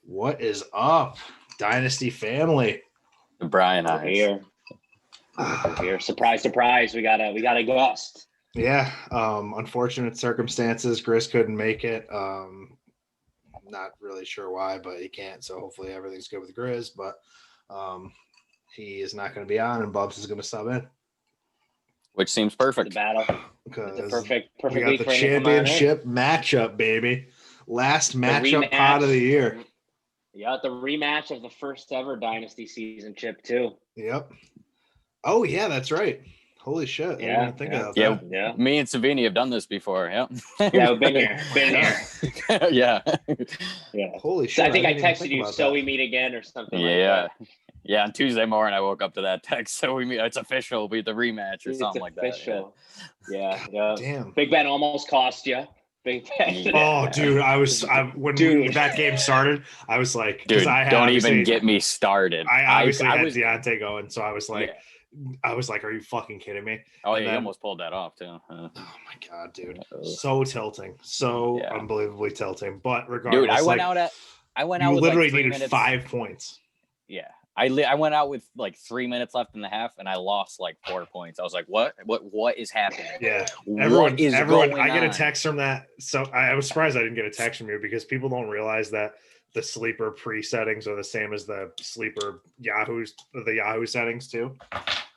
What is up, Dynasty family? Brian, We're here. We're here. Surprise, surprise. We got a guest. Yeah, unfortunate circumstances. Chris couldn't make it. Not really sure why, but he can't. So hopefully everything's good with Grizz. But he is not going to be on, and Bubs is going to sub in. Which seems perfect. The battle. Because It's a perfect we got week the for him to come on in. championship matchup, baby. Last matchup rematch. pot of the year. Yeah, the rematch of the first ever Dynasty season chip too. Yep. Oh yeah, that's right. Holy shit! I didn't Yeah, even think yeah. about Yeah, that. Yeah. me and Savini have done this before. Yep. Yeah, we've been here. Been here. Yeah. Yeah. Holy So shit! I think I didn't even texted think you, about so that. we meet again or something like Yeah. that. Yeah. On Tuesday morning, I woke up to that text. So we meet. It's official. It'll be the rematch or It's something like that. official. Yeah. Yeah. Damn. Big Ben almost cost you. Big Ben. Yeah. Oh, dude, when that game started, I was like, Dude, because I had don't even obviously- get me started. I obviously had was, Deontay going, so I was like, yeah. are you fucking kidding me? Oh, and yeah, then- you almost pulled that off, too. Oh my god, dude, Uh-oh. so tilting, so Yeah. unbelievably tilting. But regardless, Dude, I went like, out you with literally like 3 needed minutes. 5 points. Yeah. I went out with like 3 minutes left in the half, and I lost like 4 points. I was like, what is happening? Yeah, What is everyone. going I get a on? text from that. So I was surprised I didn't get a text from you because people don't realize that the sleeper pre-settings are the same as the sleeper Yahoo settings too.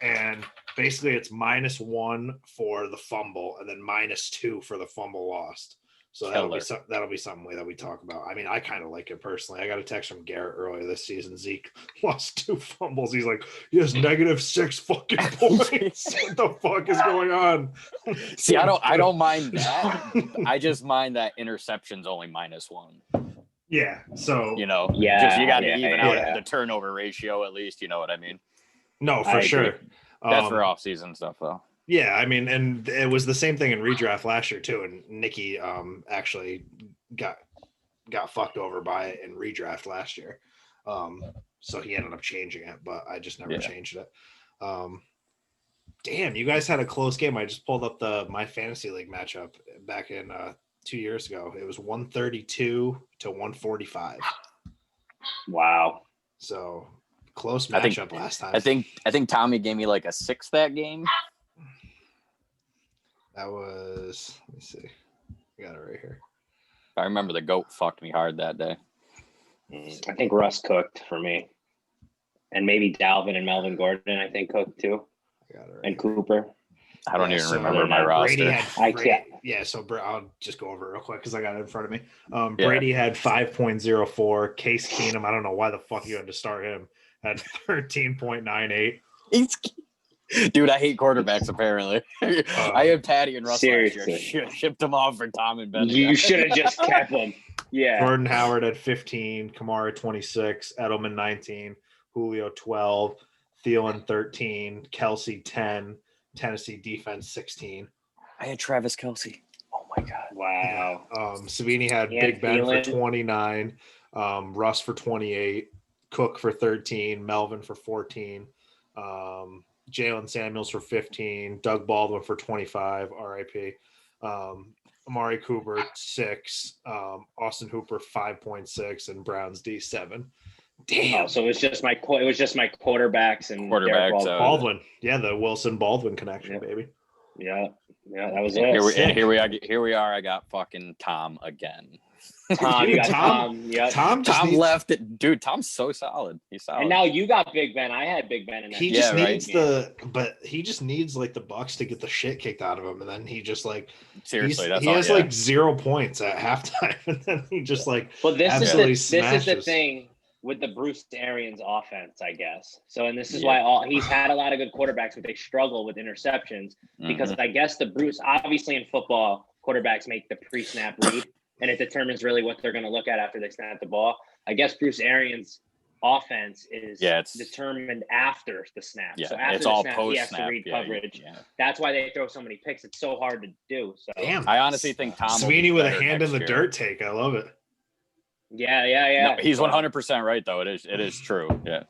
And basically it's -1 for the fumble and then -2 for the fumble lost. So that'll be something that we talk about. I mean, I kind of like it personally. I got a text from Garrett earlier this season. Zeke lost 2 fumbles. He's like, he has -6 fucking points. What the fuck is going on? See, I don't mind that. I just mind that interception's only -1. Yeah. So You know, Yeah, just you got to yeah, even yeah. out the turnover ratio at least. You know what I mean? no, for I sure. agree. That's for off-season stuff, though. Yeah, I mean, and it was the same thing in redraft last year too. And Nikki actually got fucked over by it in redraft last year. So he ended up changing it, but I just never changed it. Damn, you guys had a close game. I just pulled up my fantasy league matchup back in 2 years ago. It was 132 to 145. Wow. So close I think- matchup last time. I think Tommy gave me like a 6 that game. That was, let me see. I got it right here. I remember the goat fucked me hard that day. I think Russ cooked for me. And maybe Dalvin and Melvin Gordon, I think, cooked too. I got it right And here. Cooper. I don't even So remember my Brady roster. had I can't. Yeah, so I'll just go over it real quick because I got it in front of me. Yeah. Brady had 5.04. Case Keenum, I don't know why the fuck you had to start him, had 13.98. Dude, I hate quarterbacks, apparently. I had Patty and Russ last Seriously. year. Shipped them off for Tom and Ben. You should have just kept them. Yeah. Jordan Howard at 15, Kamara 26, Edelman 19, Julio 12, Thielen 13, Kelsey 10, Tennessee defense 16. I had Travis Kelce. Oh, my God. Wow. Savini had And Big Ben Thielen. for 29, Russ for 28, Cook for 13, Melvin for 14, Jalen Samuels for 15, Doug Baldwin for 25, RIP, Amari Cooper 6, Austin Hooper 5.6, and Browns D 7. Damn. Oh, so it was just my quarterbacks and Derek Quarterbacks, Baldwin. Baldwin. Yeah, the Wilson Baldwin connection, Yep. baby. Yeah, that was And it. here we are. I got fucking Tom again. Tom, Dude, you got Tom- Tom. Yep. Tom left it. Dude, Tom's so solid. He's solid. And now you got Big Ben. I had Big Ben in that. He game. just right. needs he just needs like the Bucks to get the shit kicked out of him, and then he just like Seriously, that's he all. has like 0 points at halftime, and then he just like But this absolutely is the smashes. thing with the Bruce Arians offense, I guess. So, and this is why he's had a lot of good quarterbacks, but they struggle with interceptions because I guess obviously in football, quarterbacks make the pre-snap read, and it determines really what they're going to look at after they snap the ball. I guess Bruce Arians' offense is determined after the snap. Yeah, so after it's the all snap, post he has snap. to read coverage. Yeah. That's why they throw so many picks. It's so hard to do. So Damn. I honestly think Tom will be Sweeney with a better hand in next the year. dirt take. I love it. yeah. No, he's 100% right though. It is true. Yeah.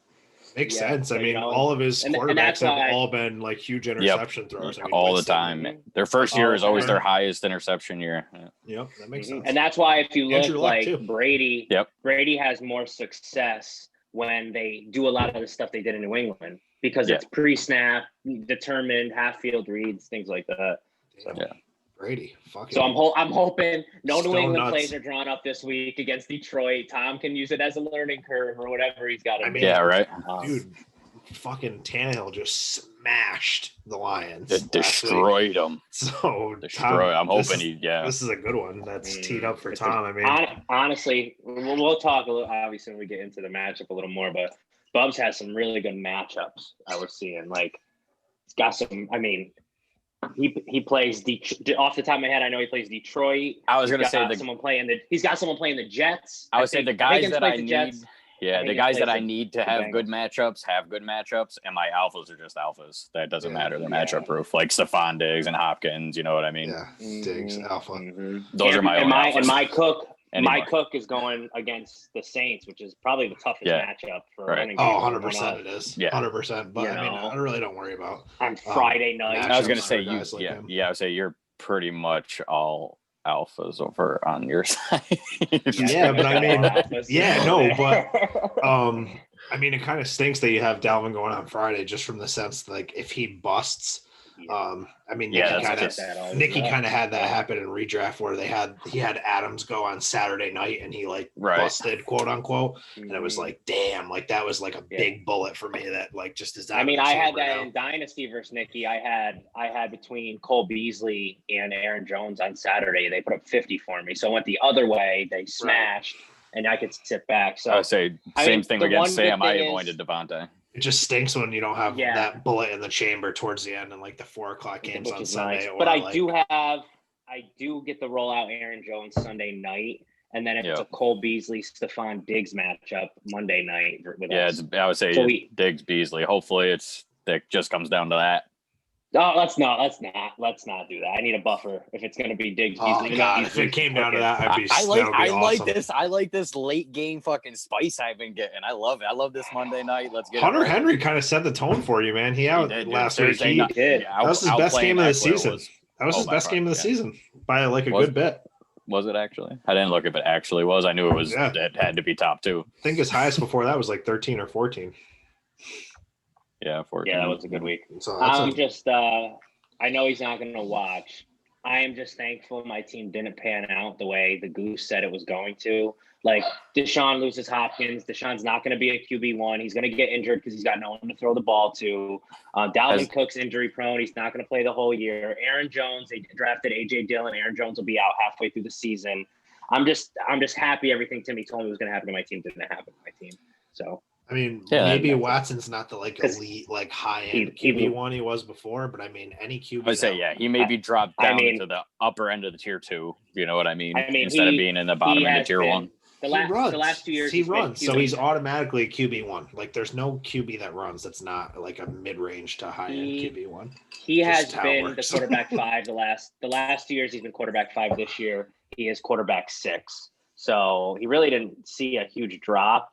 Makes Yeah, sense. I but, mean, you know, all of his and quarterbacks that's have why- all been like huge interception throws. I mean, all the Winston- time. Their first year is always their highest interception year. Yep, that makes Mhm. sense. And that's why if you look Andrew Luck, like too. Brady, Yep. Brady has more success when they do a lot of the stuff they did in New England because Yeah. it's pre-snap, determined, half-field reads, things like that. So, Yeah. Brady, fucking. so I'm hoping no Stone New England nuts. plays are drawn up this week against Detroit. Tom can use it as a learning curve or whatever he's got to I do. mean, Yeah, right. dude, fucking Tannehill just smashed the Lions. It destroyed them. So Destroy. I'm hoping This is a good one. That's teed up for Tom. I mean, honestly, we'll talk a little. Obviously, when we get into the matchup a little more, but Bubs has some really good matchups. I was seeing like he's got some. I mean, he plays off the top of my head. I know he plays Detroit. I was gonna He's say got someone playing the. He's got someone playing the Jets. I would say the guys that I need. Jets. Yeah, the Higgins guys that plays I need to have good matchups have good matchups, and my alphas are just alphas. That doesn't matter. They're matchup proof, like Stephon Diggs and Hopkins. You know what I mean? yeah, Diggs, Alpha. Mm-hmm. Those are my own alphas. And my Cook. Anymore. My Cook is going against the Saints, which is probably the toughest matchup for running. Oh, 100% it is. Yeah, 100%. But I mean, I really don't worry about on Friday night. I was going to say I would say you're pretty much all alphas over on your side. Yeah, but I mean, I mean, it kind of stinks that you have Dalvin going on Friday, just from the sense like if he busts. I mean, Nicky kind of had that happen in redraft where he had Adams go on Saturday night and he busted, quote unquote, and it was like, damn, like that was like a big bullet for me that like just is. I mean, I had that in Dynasty versus Nicky. I had between Cole Beasley and Aaron Jones on Saturday. They put up 50 for me, so I went the other way. They smashed, and I could sit back. So I would say same thing against Sam. I avoided Devontae. It just stinks when you don't have that bullet in the chamber towards the end and like the 4:00 games on Sunday. Nice. But I do get the rollout Aaron Jones Sunday night, and then it's a Cole Beasley, Stephon Diggs matchup Monday night with us. I would say Diggs Beasley. Hopefully, it just comes down to that. No, let's not do that. I need a buffer if it's going to be Diggs. Oh God! If it came down to that, I'd be. I like this late game fucking spice I've been getting. I love it. I love this Monday night. Let's get Hunter Henry kind of set the tone for you, man. He out last week. He did. That was his best game of the season. That was his best game of the season by like a good bit. Was it actually? I didn't look if it actually was. I knew it was. It had to be top 2. I think his highest before that was like 13 or 14. Yeah, 14. Yeah, that was a good week. So I know he's not going to watch. I am just thankful my team didn't pan out the way the Goose said it was going to. Like, Deshaun loses Hopkins. Deshaun's not going to be a QB1. He's going to get injured because he's got no one to throw the ball to. Dalvin Cook's injury prone. He's not going to play the whole year. Aaron Jones, they drafted A.J. Dillon. Aaron Jones will be out halfway through the season. I'm just happy everything Timmy told me was going to happen to my team didn't happen to my team. So. I mean, maybe Watson's not the like elite, like high end QB1 he was before, but I mean, any QB. I say, he maybe dropped down to the upper end of the tier 2. You know what I mean? Instead of being in the bottom end of tier 1. The last 2 years he runs, so he's automatically a QB1. Like, there's no QB that runs that's not like a mid range to high end QB1. He has been the quarterback 5 the last 2 years. He's been quarterback 5 this year. He is quarterback 6. So he really didn't see a huge drop.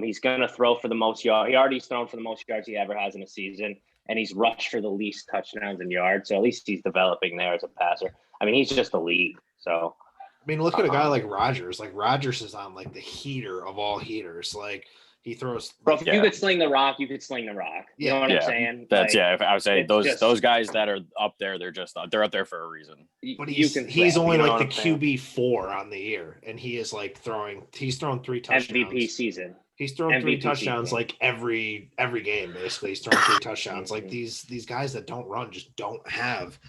He's going to throw for the most yards. He already thrown for the most yards he ever has in a season, and he's rushed for the least touchdowns and yards. So at least he's developing there as a passer. I mean, he's just elite. So, I mean, look at a guy like Rodgers. Like, Rodgers is on like the heater of all heaters. Like, he throws. Bro, if you could sling the rock, you could sling the rock. You know what I'm saying? That's If I would say those guys that are up there, they're up there for a reason. But he's only like the QB4 on the year, and he is like he's thrown 3 touchdowns. MVP season. He's thrown 3 touchdowns like every game, basically. He's thrown 3 touchdowns. Like these guys that don't run just don't have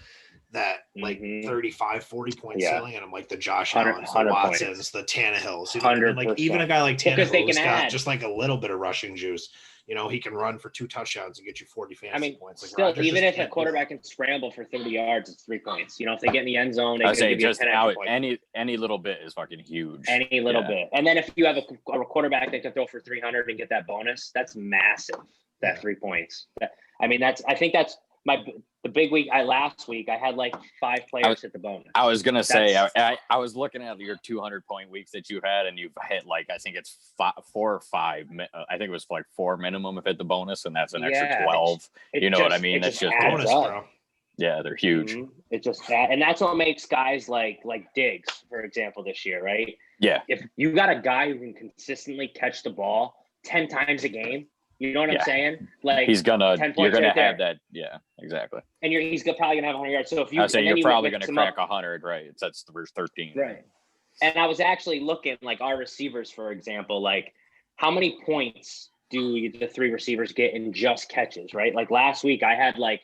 that like 35, 40 point ceiling in them, like the Josh Allens, the Watsons, the Tannehills. You know, and like even a guy like Tannehill who's got just like a little bit of rushing juice. You know, he can run for 2 touchdowns and get you 40 fantasy points. Like, still, even if a quarterback can scramble for 30 yards, it's 3 points. You know, if they get in the end zone, they can give you 10 extra points. Any little bit is fucking huge. Any little bit. And then if you have a quarterback that can throw for 300 and get that bonus, that's massive, that 3 points. I think that's the big week last week I had like 5 players hit the bonus. I was gonna say I was looking at your 200-point weeks that you had, and you've hit like I think it's 4 or 5. I think it was like 4 minimum if hit the bonus, and that's an extra 12. You know what I mean? That's just bonus, bro. Yeah, they're huge. Mm-hmm. It just and that's what makes guys like Diggs, for example, this year, right? Yeah. If you got a guy who can consistently catch the ball 10 times a game, you know what I'm saying? Like you're gonna have that. Yeah, exactly. And he's probably gonna have 100 yards. So if you're probably gonna crack 100, right? That's verse 13, right? And I was actually looking like our receivers, for example, like how many points do the 3 receivers get in just catches, right? Like last week, I had like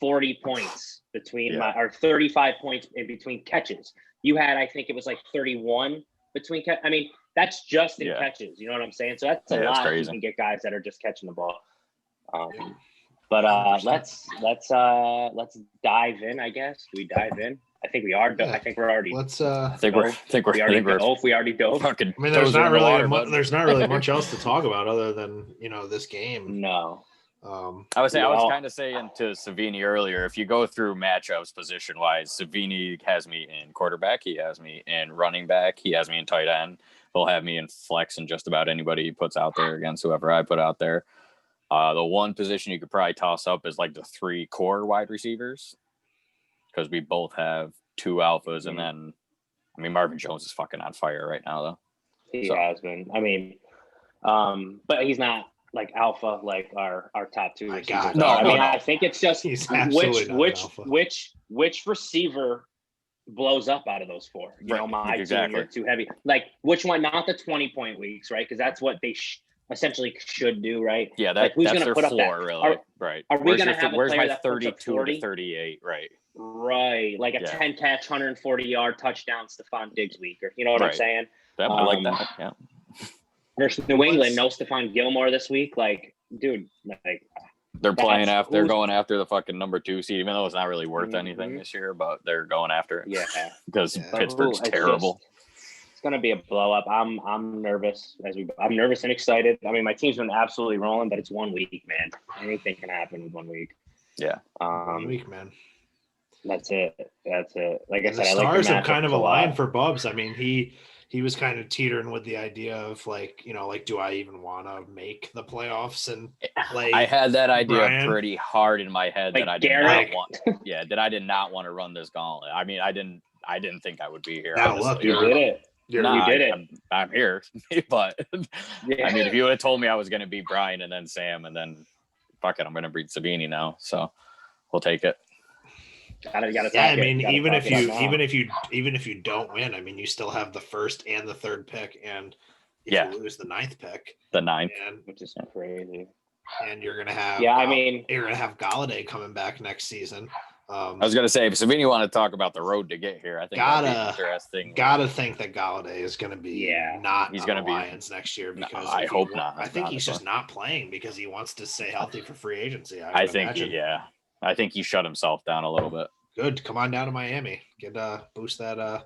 40 points between or 35 points in between catches. You had, I think it was like 31 between. I mean, that's just in catches. You know what I'm saying? So that's a lot. Crazy. You can get guys that are just catching the ball. But let's dive in. I guess. Do we dive in? I think we are. Yeah. I think we're already. Let's. I think we're We already dove. I mean, there's not really much else to talk about other than this game. No. I was kind of saying to Savini earlier, if you go through matchups position wise, Savini has me in quarterback, he has me in running back, he has me in tight end. He'll have me in flex and just about anybody he puts out there against whoever I put out there. The one position you could probably toss up is like the 3 core wide receivers, because we both have 2 alphas, and then Marvin Jones is fucking on fire right now though. He has been. I mean, but he's not like alpha like our top 2 receivers. No, I think it's just which receiver blows up out of those 4. My exactly. 2 too heavy. Like which one? Not the 20-point weeks, right? Because that's what they essentially should do, right? Yeah, who's going to put floor, up that? Really? Right. Are we going to have a player that 32 to 38? Right. Right, like a 10-catch, 140-yard touchdown Stephon Diggs week, or you know what I'm saying? I like that. Yeah. Versus New England, no Stephon Gilmore this week. Like, dude, like they're going after the fucking number 2 seed, even though it's not really worth anything this year, but they're going after it. Yeah, because Pittsburgh's terrible. It's gonna be a blow up. I'm nervous I'm nervous and excited. I mean, my team's been absolutely rolling, but it's 1 week, man. Anything can happen in 1 week. Yeah, 1 week, man. That's it. Like I said, the stars have kind of aligned for Bubs. I mean, he was kind of teetering with the idea of like, do I even want to make the playoffs and play? I had that idea pretty hard in my head that I did not want. Yeah, that I did not want to run this gauntlet. I mean, I didn't think I would be here. Now look, you did it. You did it. I'm here, but I mean, if you would have told me I was going to be Brian and then Sam and then fuck it, I'm going to beat Savini now. So we'll take it. I mean, even if you don't win, I mean, you still have the 1st and the 3rd pick, and if you lose the 9th pick, which is crazy, and you're gonna have you're gonna have Galladay coming back next season. I was gonna say, if Savini wanted to talk about the road to get here, I think interesting. Gotta think that Galladay is gonna be he's gonna be Lions next year, because I hope not. I think he's just not playing because he wants to stay healthy for free agency. I think he shut himself down a little bit. Good. Come on down to Miami. Get boost that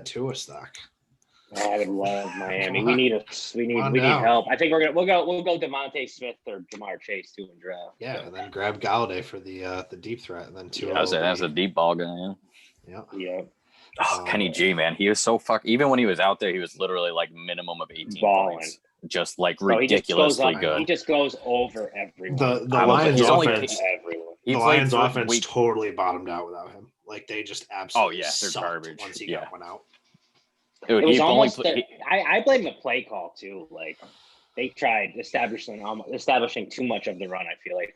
Tua stock. I would love Miami. We need help. I think we'll go Devontae Smith or Jamar Chase too in draft. Yeah, and then grab Galladay for the deep threat, and then Tua. That's a deep ball guy. Yeah. Oh, Kenny G, man, he was so even when he was out there, he was literally like minimum of 18 points. Just like ridiculously good. He just goes over everyone. The Lions offense totally bottomed out without him. Like they just absolutely they're garbage once he got one out. Dude, I blame the play call too. Like they tried establishing too much of the run. I feel like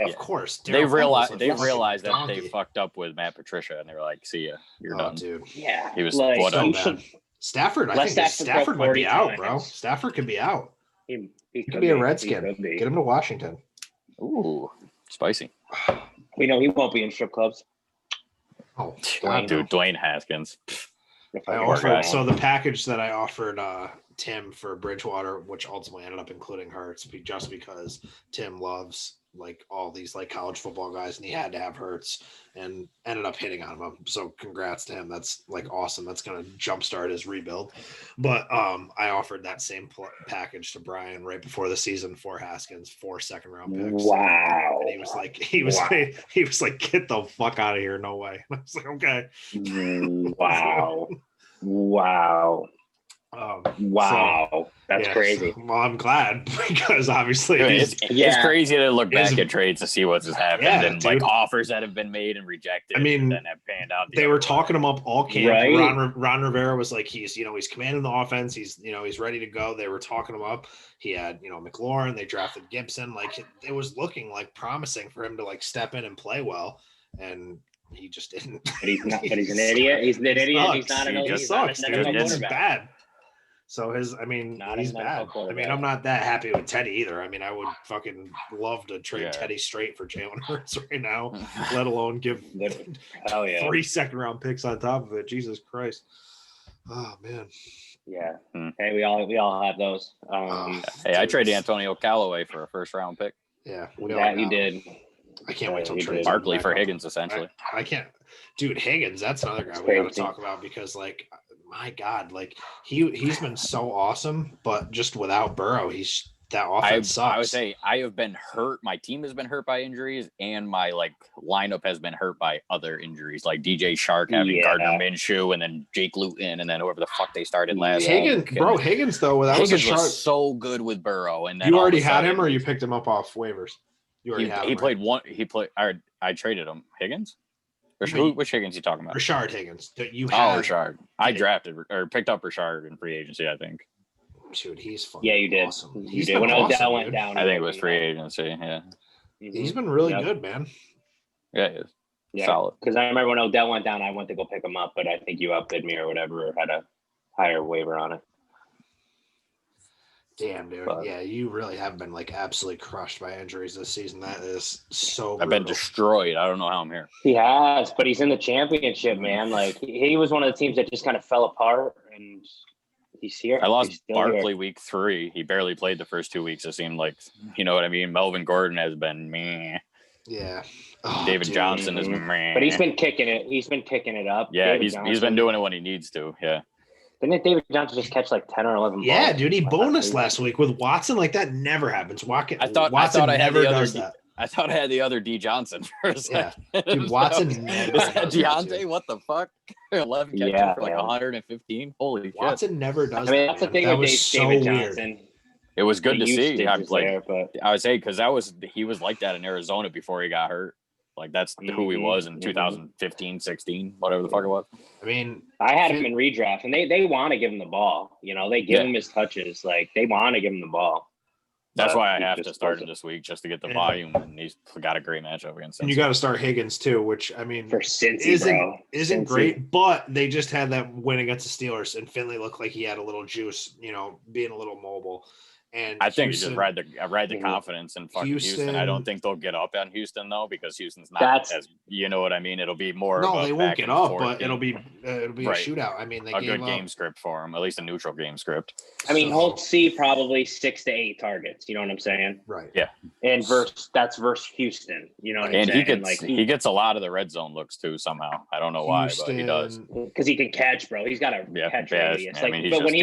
of course they realized that they fucked up with Matt Patricia, and they were like, "See ya, you're done, dude." Yeah, he was Stafford. I think Stafford might be out, bro. Stafford could be out. He could be a Redskin. Get him to Washington. Ooh, spicy. We know he won't be in strip clubs. Oh, dude, Dwayne Haskins. So the package that I offered Tim for Bridgewater, which ultimately ended up including Hurts, just because Tim loves like all these like college football guys, and he had to have Hurts and ended up hitting on him. So congrats to him. That's like awesome. That's going to jumpstart his rebuild. But I offered that same package to Brian right before the season for Haskins, 4 second-round picks. Wow. And he was like, get the fuck out of here. No way. And I was like, okay. Wow. Wow. That's crazy. Well, I'm glad because obviously it's crazy to look back at trades to see what's happened and dude. like offers that have been made and rejected. I mean, and then have panned out. They were talking him up all camp. Right? Ron Rivera was like, he's commanding the offense. He's ready to go. They were talking him up. He had McLaurin. They drafted Gibson. Like it was looking like promising for him to like step in and play well, and he just didn't. But he's not. But he's an idiot. He's an idiot. Sucks. He's not an He just sucks, dude. He's bad. So he's bad. I mean, I'm not that happy with Teddy either. I mean, I would fucking love to trade Teddy straight for Jalen Hurts right now, let alone give 3 second-round picks on top of it. Jesus Christ. Oh man. Yeah. Hey, we all have those. Hey, I traded Antonio Callaway for a first-round pick. Yeah, you did. I can't wait till trade Barkley for Higgins, essentially. I can't, dude. Higgins, that's another guy we got to talk about because, like, my God, like he's been so awesome, but just without Burrow, that offense sucks. I would say I have been hurt. My team has been hurt by injuries, and my lineup has been hurt by other injuries, like DJ Shark having Gardner Minshew, and then Jake Luton, and then whoever the fuck they started last. Higgins though, Higgins was so good with Burrow, and then you already had him, or you picked him up off waivers. You already had him. He played one. He played. I traded him. Higgins. Which Higgins you talking about? Rashard Higgins. Rashard. I drafted or picked up Rashard in free agency, I think. Dude, he's fun. Yeah, you did. Awesome. You did. When Odell went down. I think it was free agency, yeah. He's been really good, man. Yeah, he is. Yeah. Solid. Because I remember when Odell went down, I went to go pick him up, but I think you outbid me or whatever, or had a higher waiver on it. Damn, dude. Yeah, you really have been like absolutely crushed by injuries this season. That is so brutal. I've been destroyed. I don't know how I'm here. He has, but he's in the championship, man. Like he was one of the teams that just kind of fell apart, and he's here. I lost Barkley week 3. He barely played the first 2 weeks. It seemed like, you know what I mean? Melvin Gordon has been meh. Yeah. David Johnson is meh. But he's been kicking it. He's been kicking it up. Yeah, he's been doing it when he needs to. Yeah. Didn't David Johnson just catch like 10 or 11 balls? Yeah, dude, he bonused last week with Watson. Like that never happens. Watson never does that. I thought I had the other D Johnson for a second. Yeah, dude, Watson never does that. Deontay, what the fuck? 11 catches for like 115. Holy shit! Watson never does. I mean, that, that's the thing with David Johnson. It was good to see. I would say because he was like that in Arizona before he got hurt. Like that's who he was in 2015, 16, whatever the fuck it was. I mean, I had him in redraft, and they want to give him the ball. You know, they give him his touches. Like they want to give him the ball. That's why I have to start him this week just to get the volume, and he's got a great matchup against. And you got to start Higgins too, which I mean, for Cincy, isn't great, but they just had that win against the Steelers, and Finley looked like he had a little juice, you know, being a little mobile. And I think he just ride the confidence and fucking Houston. I don't think they'll get up on Houston though, because Houston's not as, you know what I mean. It'll be more. No, they won't get up, but it'll be a shootout. I mean, they a gave good game script for them, at least a neutral game script. I mean, he'll see probably 6 to 8 targets. You know what I'm saying? Right. Yeah. And that's versus Houston. You know what I'm saying? He gets a lot of the red zone looks too somehow. I don't know why, but he does. Because he can catch, bro. He's got a catch radius. But when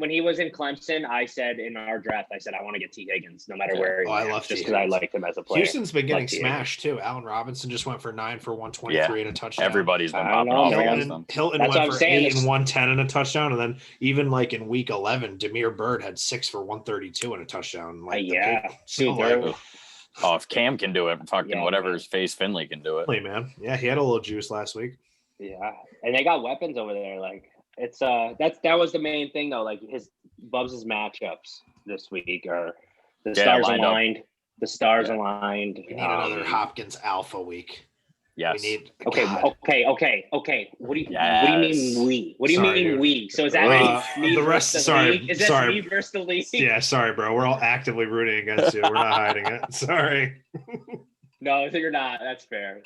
he was in Clemson, I said in our draft, I want to get T. Higgins no matter where. I love just because I liked him as a player. Houston's been getting smashed too. Allen Robinson just went for 9 for 123 and a touchdown. Everybody's been popping off against them. Hilton went for 8 and 110 and a touchdown, and then even like in week 11, Damiere Byrd had 6 for 132 and a touchdown. Like if Cam can do it, fucking whatever his face Finley can do it. Man, yeah, he had a little juice last week. Yeah, and they got weapons over there. Like it's that was the main thing though. Like Bubs' matchups this week are the stars aligned. The stars aligned. We need another Hopkins alpha week. Yes. We need. Okay. What do you mean we? What do you mean we? So is that me the rest? Sorry, league? Is that me versus the league? Yeah, sorry, bro. We're all actively rooting against you. We're not hiding it. Sorry. No, you're not. That's fair.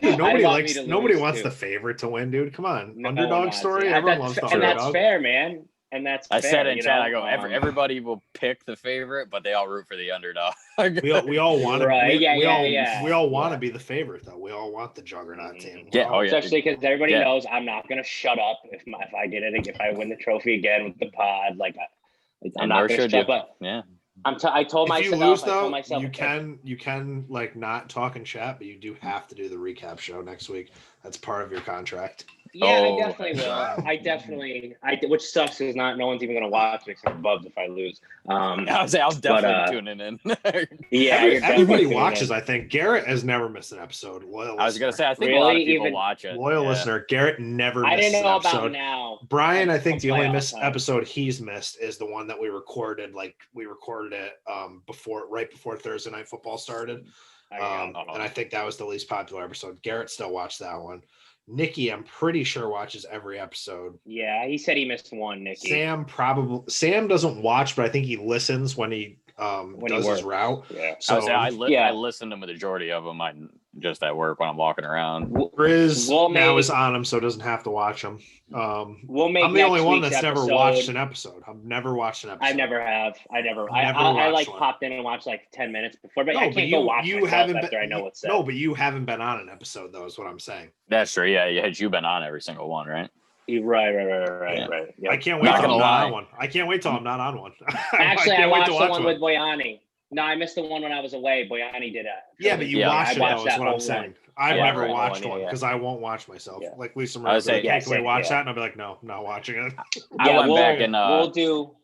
Dude, nobody wants the favorite to win, dude. Come on, underdog story. Everyone loves the underdog. And that's fair, man. and that's I fair, said in you chat, know? I go, everybody will pick the favorite, but they all root for the underdog. We all want to. Right, We all want to be the favorite, though. We all want the juggernaut team. Yeah, oh yeah. Especially because everybody knows I'm not gonna shut up if I get it. If I win the trophy again with the pod, like I'm not gonna shut up. Yeah. I told myself. If you lose, I told though, myself, you can like not talk and chat, but you do have to do the recap show next week. That's part of your contract. Yeah, I definitely will. Which sucks because no one's even gonna watch me except Bubs if I lose. I'll definitely tuning in. Yeah, everybody watches. I think Garrett has never missed an episode. Loyal I was gonna say, I think really? a lot of people watch it. Loyal listener, Garrett never. I Missed didn't know an episode. about now. Brian, I think the only episode he's missed is the one that we recorded. Like we recorded it right before Thursday Night Football started, and I think that was the least popular episode. Garrett still watched that one. Nikki, I'm pretty sure watches every episode. Yeah, he said he missed one. Nikki. Sam doesn't watch, but I think he listens when he does his route. Yeah. So I listen to the majority of them. I just at work when I'm walking around. Riz now is on him, so doesn't have to watch them. I'm the only one that's never watched an episode. I've never watched an episode. I never have. I like popped in and watched like 10 minutes before, but I can't go watch myself after I know what's said. No, but you haven't been on an episode, though, is what I'm saying. That's true. Yeah, you've been on every single one, right? Right. Yeah. I can't wait till I'm not on one. I can't wait till I'm not on one. Actually, I watched the one with Boyani. No, I missed the one when I was away. Boyani did it. Yeah, but you watched it, though, is what I'm saying. I've never watched one because I won't watch myself. Yeah. Like Lisa Marie, can we watch that? And I'll be like, no, I'm not watching it. I went back and we'll do.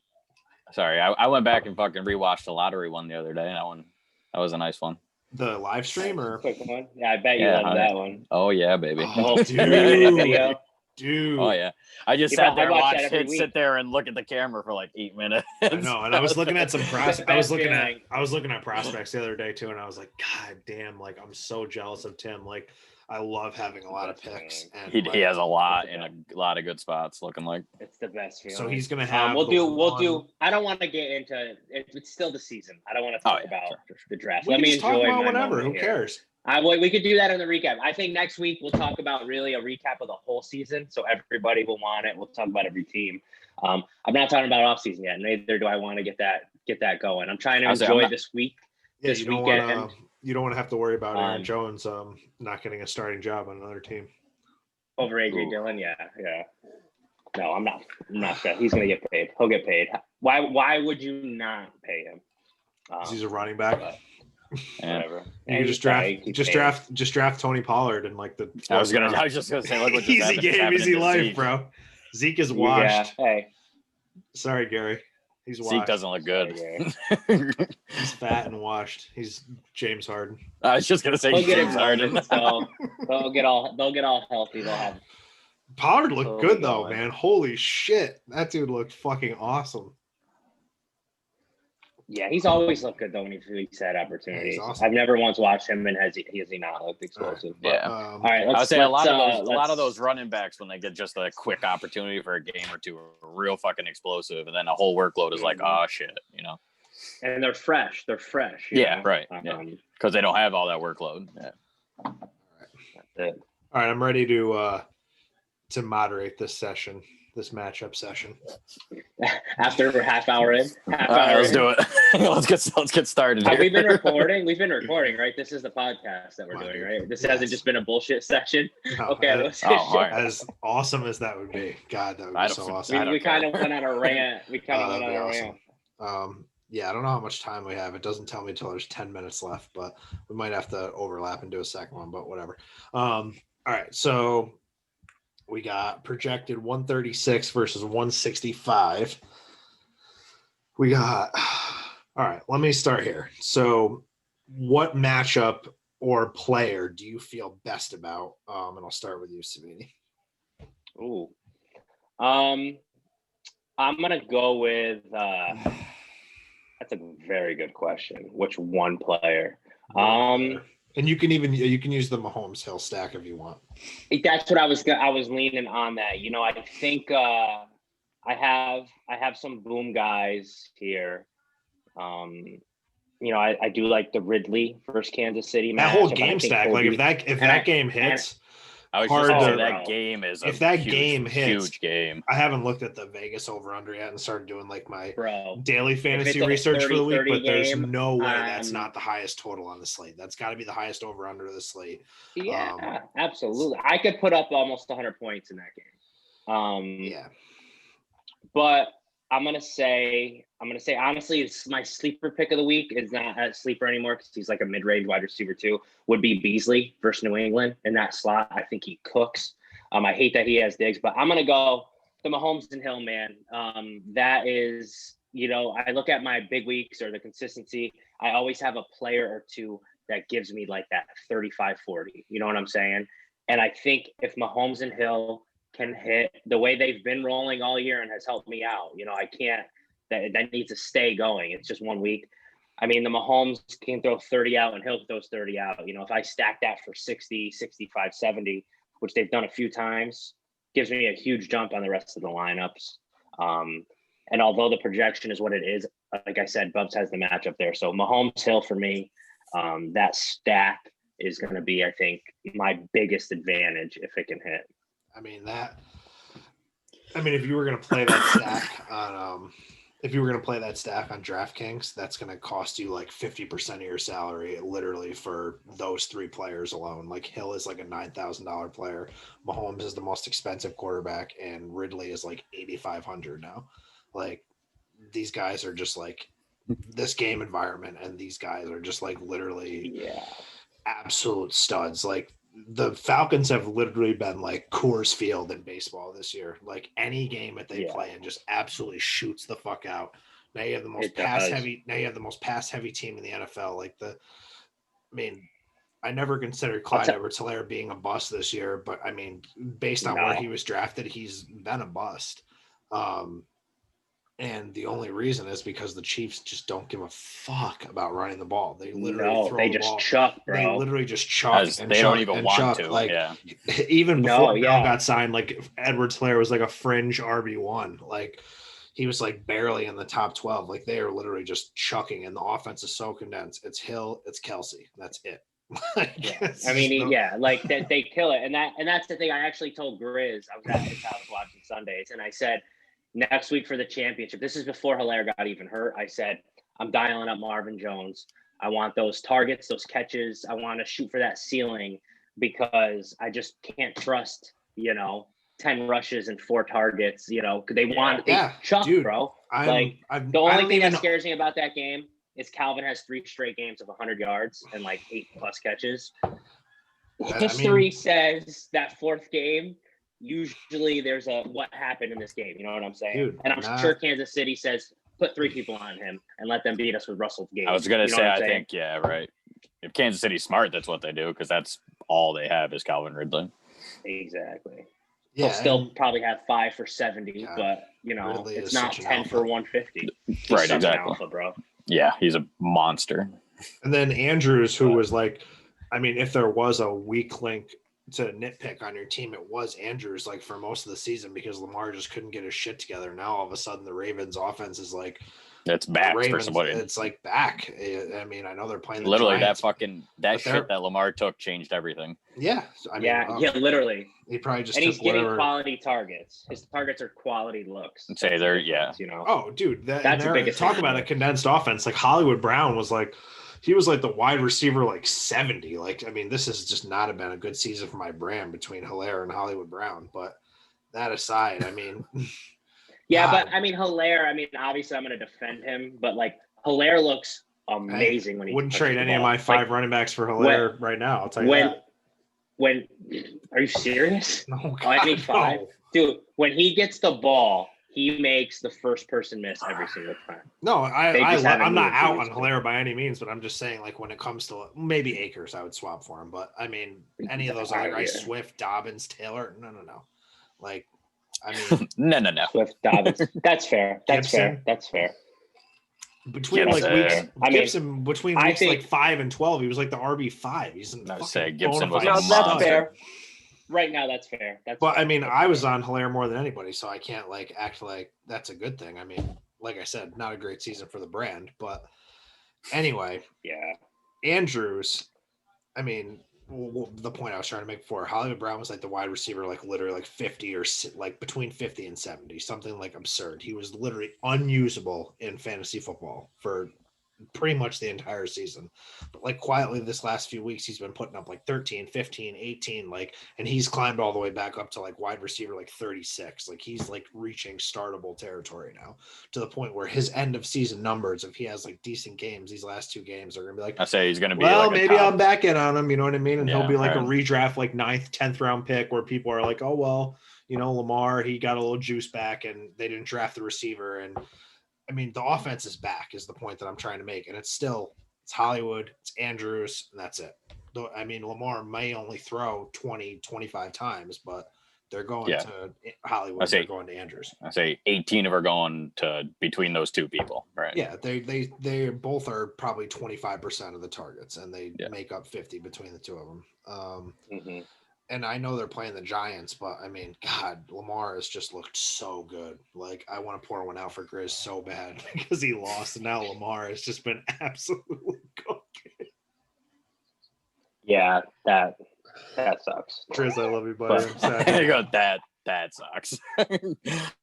Sorry, I went back and fucking rewatched the lottery one the other day. That was a nice one. The live stream or quick one? Yeah, I bet you loved that one. Oh yeah, baby. Oh, dude. Oh yeah. I just sat there and watched it, sit there and look at the camera for like 8 minutes. I know, and I was looking at some prospects. I was looking at prospects the other day too, and I was like, God damn, like I'm so jealous of Tim. Like I love having a lot of picks, and he has a lot in a lot of good spots. Looking like it's the best feeling. So he's gonna have. We'll do. I don't want to get into it. It's still the season. I don't want to talk about the draft. Let me enjoy my whatever. Who cares? We could do that in the recap. I think next week we'll talk about really a recap of the whole season, so everybody will want it. We'll talk about every team. I'm not talking about off season yet. Neither do I want to get that going. I'm trying to enjoy this week. Yeah, you don't want to have to worry about Aaron Jones not getting a starting job on another team over AJ Dillon. Yeah. No, I'm not sure. He's gonna get paid. He'll get paid. Why would you not pay him? He's a running back. Whatever. You just draft Tony Pollard and like the. I was just gonna say, look what easy game, easy life, Zeke. bro. Zeke is washed. Yeah. Hey. Sorry, Gary. He's washed. Zeke doesn't look good. He's fat and washed. He's James Harden. I was just gonna say James Harden. So they'll get all healthy. They'll have. Pollard looked good though, man. Holy shit, that dude looked fucking awesome. Yeah, he's always looked good though when he's had opportunities. Awesome. I've never once watched him and has he not looked explosive. Yeah. All right. I would say a lot of those running backs when they get just a quick opportunity for a game or two are real fucking explosive, and then the whole workload is like, oh shit, And they're fresh. Yeah, right. Because they don't have all that workload. Yeah. All right. All right, I'm ready to moderate this matchup session. After we're half hour in. Let's do it. let's get started. Have we been recording? We've been recording, right? This is the podcast that we're doing, right? This hasn't just been a bullshit session. No, okay, let's as awesome as that would be. God, that would be so awesome. We kind of went on a rant. Yeah, I don't know how much time we have. It doesn't tell me until there's 10 minutes left, but we might have to overlap and do a second one, but whatever. All right, so we got projected 136 versus 165. We got, all right, let me start here. So what matchup or player do you feel best about? And I'll start with you, Savini. Ooh. I'm going to go with, that's a very good question. Which one player? And you can use the Mahomes Hill stack if you want. That's what I was leaning on that. I think I have some boom guys here. I do like the Ridley versus Kansas City match. That whole game stack, like if that game hits, I was hard just to- saying that game is if that huge, game hits, huge game. I haven't looked at the Vegas over under yet and started doing like my Bro, daily fantasy it's a research for the week, 30-30 but there's game, no way that's not the highest total on the slate. That's got to be the highest over under of the slate. yeah, absolutely. I could put up almost 100 points in that game. Yeah. But I'm gonna say honestly, it's my sleeper pick of the week is not a sleeper anymore because he's like a mid-range wide receiver too. Would be Beasley versus New England in that slot. I think he cooks. I hate that he has Diggs, but I'm gonna go the Mahomes and Hill man. That is, I look at my big weeks or the consistency. I always have a player or two that gives me like that 35-40. You know what I'm saying? And I think if Mahomes and Hill can hit the way they've been rolling all year and has helped me out. I can't, that needs to stay going. It's just 1 week. I mean, the Mahomes can throw 30 out and Hill throws 30 out. If I stack that for 60, 65, 70, which they've done a few times, gives me a huge jump on the rest of the lineups. And although the projection is what it is, like I said, Bubs has the matchup there. So Mahomes Hill for me, that stack is going to be, I think, my biggest advantage if it can hit. If you were going to play that stack on, DraftKings, that's going to cost you like 50% of your salary, literally for those three players alone. Like Hill is like a $9,000 player. Mahomes is the most expensive quarterback, and Ridley is like $8,500 now. Like these guys are just like this game environment, and these guys are just like literally absolute studs. Like the Falcons have literally been like Coors Field in baseball this year. Like any game that they play and just absolutely shoots the fuck out. Now you have the most pass heavy team in the NFL. Like I never considered Clyde Edwards-Helaire being a bust this year, but based on where he was drafted, he's been a bust. And the only reason is because the Chiefs just don't give a fuck about running the ball. They literally throw the ball. Chuck, bro. They literally just chuck. They don't even want to. Like even before Bell got signed, like Edwards-Helaire was like a fringe RB1. Like he was like barely in the top 12. Like they are literally just chucking, and the offense is so condensed. It's Hill, it's Kelsey. That's it. Like they kill it, and that's the thing. I actually told Grizz, I was at his house watching Sundays, and I said, next week for the championship, this is before Helaire got even hurt, I said, I'm dialing up Marvin Jones. I want those targets, those catches. I want to shoot for that ceiling because I just can't trust, 10 rushes and 4 targets. They chuck, dude, bro. The only thing that scares me about that game is Calvin has 3 straight games of 100 yards and like 8+ catches. History says that 4th game, usually there's a what happened in this game. You know what I'm saying? Dude, and I'm sure Kansas City says put 3 people on him and let them beat us with Russell's game. I was going to say, I think, right. If Kansas City's smart, that's what they do because that's all they have is Calvin Ridley. Exactly. Yeah, They'll still probably have 5 for 70, but, Ridley it's not 10 alpha. for 150. Right, exactly. Alpha, bro. Yeah, he's a monster. And then Andrews, who was like, if there was a weak link to nitpick on your team, it was Andrews, like for most of the season, because Lamar just couldn't get his shit together. Now all of a sudden the Ravens offense is like it's back Ravens, for somebody. It's like back. I know they're playing literally Giants, that shit that Lamar took changed everything. Yeah, literally. He probably just and he's getting quality targets. His targets are quality looks. Say they're Oh, dude, that's the biggest. Talk about a condensed offense. Like Hollywood Brown was like. He was like the wide receiver, like 70. Like, this has just not been a good season for my brand between Helaire and Hollywood Brown. But that aside, but Helaire, obviously I'm going to defend him, but like Helaire looks amazing when he wouldn't trade any of my 5 running backs for Helaire right now. I'll tell you that. When are you serious? No, I need 5. No. Dude, when he gets the ball, he makes the first person miss every single time. No, I'm not out on Helaire by any means, but I'm just saying, like, when it comes to maybe Akers, I would swap for him. But any of those other guys, Swift, Dobbins, Taylor, no. Like, no. Swift, Dobbins. That's fair. That's fair. Between Gibson, between weeks like 5 and 12, he was like the RB5. He's Gibson was that's fair. Right now, that's fair. I was on Helaire more than anybody, so I can't like act like that's a good thing. Like I said, not a great season for the brand, but anyway. Yeah. Andrews, the point I was trying to make before, Hollywood Brown was like the wide receiver, like literally like 50 or like between 50 and 70, something like absurd. He was literally unusable in fantasy football for pretty much the entire season. But like quietly this last few weeks, he's been putting up like 13, 15, 18, like, and he's climbed all the way back up to like wide receiver, like 36. Like he's like reaching startable territory now to the point where his end of season numbers, if he has like decent games, these last 2 games are going to be like, I say he's going to be well, like maybe I'm back in on him. You know what I mean? And Yeah, he'll be like right. a redraft, like 9th, 10th round pick where people are like, oh, well, you know, Lamar, he got a little juice back and they didn't draft the receiver. And I mean, the offense is back is the point that I'm trying to make. And it's Hollywood, it's Andrews, and that's it. I mean, Lamar may only throw 20, 25 times, but they're going to Hollywood. They're going to Andrews. I say 18 of are going to between those 2 people, right? Yeah, they both are probably 25% of the targets, and they make up 50 between the 2 of them. And I know they're playing the Giants, but I mean, God, Lamar has just looked so good. Like, I want to pour one out for Grizz so bad because he lost, and now Lamar has just been absolutely cooking. Yeah, that sucks. Grizz, I love you, buddy. I go, that sucks.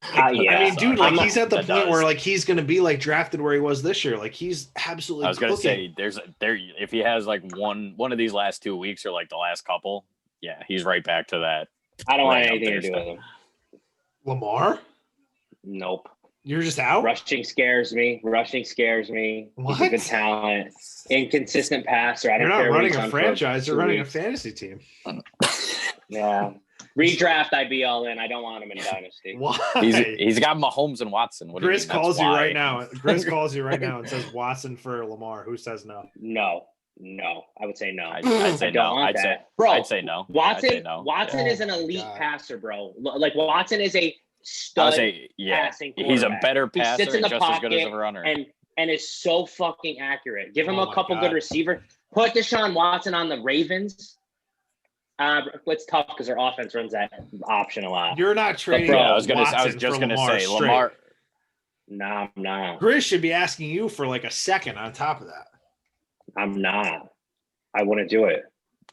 I mean, dude, like he's at the point where like he's going to be like drafted where he was this year. Like he's absolutely. I was going to say, if he has like one of these last 2 weeks or like the last couple. Yeah, he's right back to that. I don't want anything to do with him. Lamar? Nope. You're just out? Rushing scares me. What? He's a good talent. Inconsistent passer. You're not running a franchise. You're running a fantasy team. Yeah. Redraft, I'd be all in. I don't want him in Dynasty. Why? He's got Mahomes and Watson. Grizz calls you right now. Grizz calls you right now and says Watson for Lamar. Who says no? No, I would say no. I'd say no. I'd say no. Watson is an elite passer, bro. Like Watson is a stud passing quarterback. He's a better passer sits in the just pocket as good as a runner. And is so fucking accurate. Give him a couple good receivers. Put Deshaun Watson on the Ravens. It's tough because their offense runs that option a lot. You're not trading. I was just gonna say Lamar. Nah, I'm not. Grizz should be asking you for like a second on top of that. I'm not. I wouldn't do it.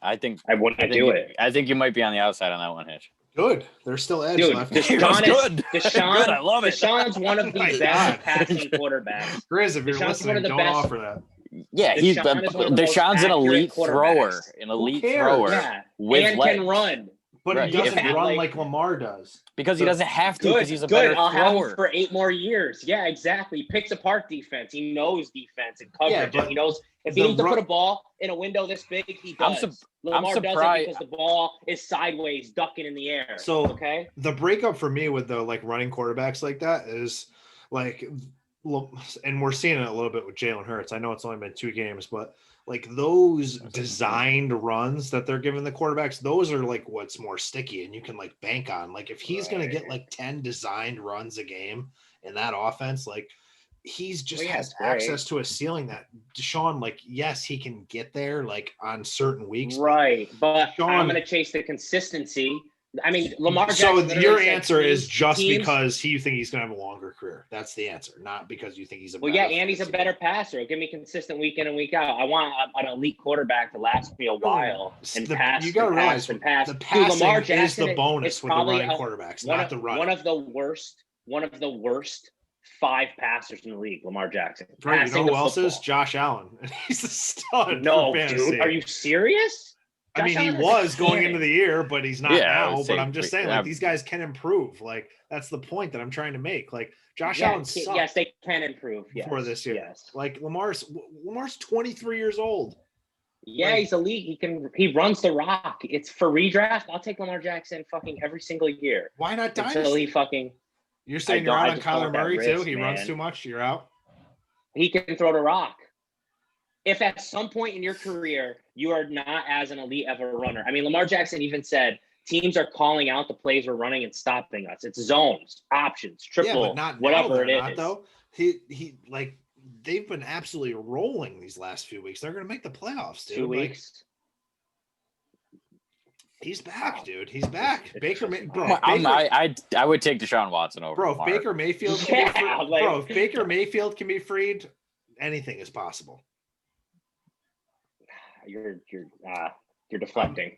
I think do it. I think you might be on the outside on that one, Hitch. Good. There's still edge left. Deshaun good. Deshaun, I love it. Deshaun's one of the best passing quarterbacks. Grizz, if you're listening, don't offer that. Yeah, Deshaun's an elite thrower. Yeah. And can run. But he doesn't run like Lamar does. Because he doesn't have to, because he's a better thrower. I'll have him for 8 more years. Yeah, exactly. He picks apart defense. He knows defense and coverage. And he knows if he needs to put a ball in a window this big, he does. Lamar does it because the ball is sideways, ducking in the air. So the breakup for me with the like running quarterbacks like that is like, and we're seeing it a little bit with Jalen Hurts. I know it's only been 2 games, but like those designed runs that they're giving the quarterbacks, those are like what's more sticky and you can like bank on. Like if he's going to get like 10 designed runs a game in that offense, like he's just has access to a ceiling that Deshaun, like, yes, he can get there like on certain weeks. Right. But Deshaun, I'm going to chase the consistency. I mean, Lamar Jackson. So your answer is just because you think he's going to have a longer career. That's the answer, not because you think he's a better and he's a better passer. Give me consistent week in and week out. I want an elite quarterback to last me a while and pass. You got to realize the passing Lamar Jackson is the bonus with the running quarterbacks, not the running. One of the worst 5 passers in the league, Lamar Jackson. Right, you know who else is? Josh Allen. He's a stud. No, dude, are you serious? I mean, he was going into the year, but he's not now. But I'm just saying, like, these guys can improve. Like, that's the point that I'm trying to make. Like, Josh Allen sucks. Yes, they can improve. For this year. Yes. Like, Lamar's 23 years old. Yeah, he's elite. He runs the rock. It's for redraft. I'll take Lamar Jackson fucking every single year. Why not Dynasty? Until he fucking. You're saying you're out on Kyler Murray too? He runs too much. You're out. He can throw the rock. If at some point in your career you are not as an elite of a runner, I mean, Lamar Jackson even said teams are calling out the plays we're running and stopping us. It's zones, options, triple, but not whatever it is. Not, though. He like they've been absolutely rolling these last few weeks. They're going to make the playoffs, dude. 2 weeks. He's back, dude. He's back. Baker, I would take Deshaun Watson over. Bro, if Baker Mayfield can be freed, if Baker Mayfield can be freed, anything is possible. You're deflecting.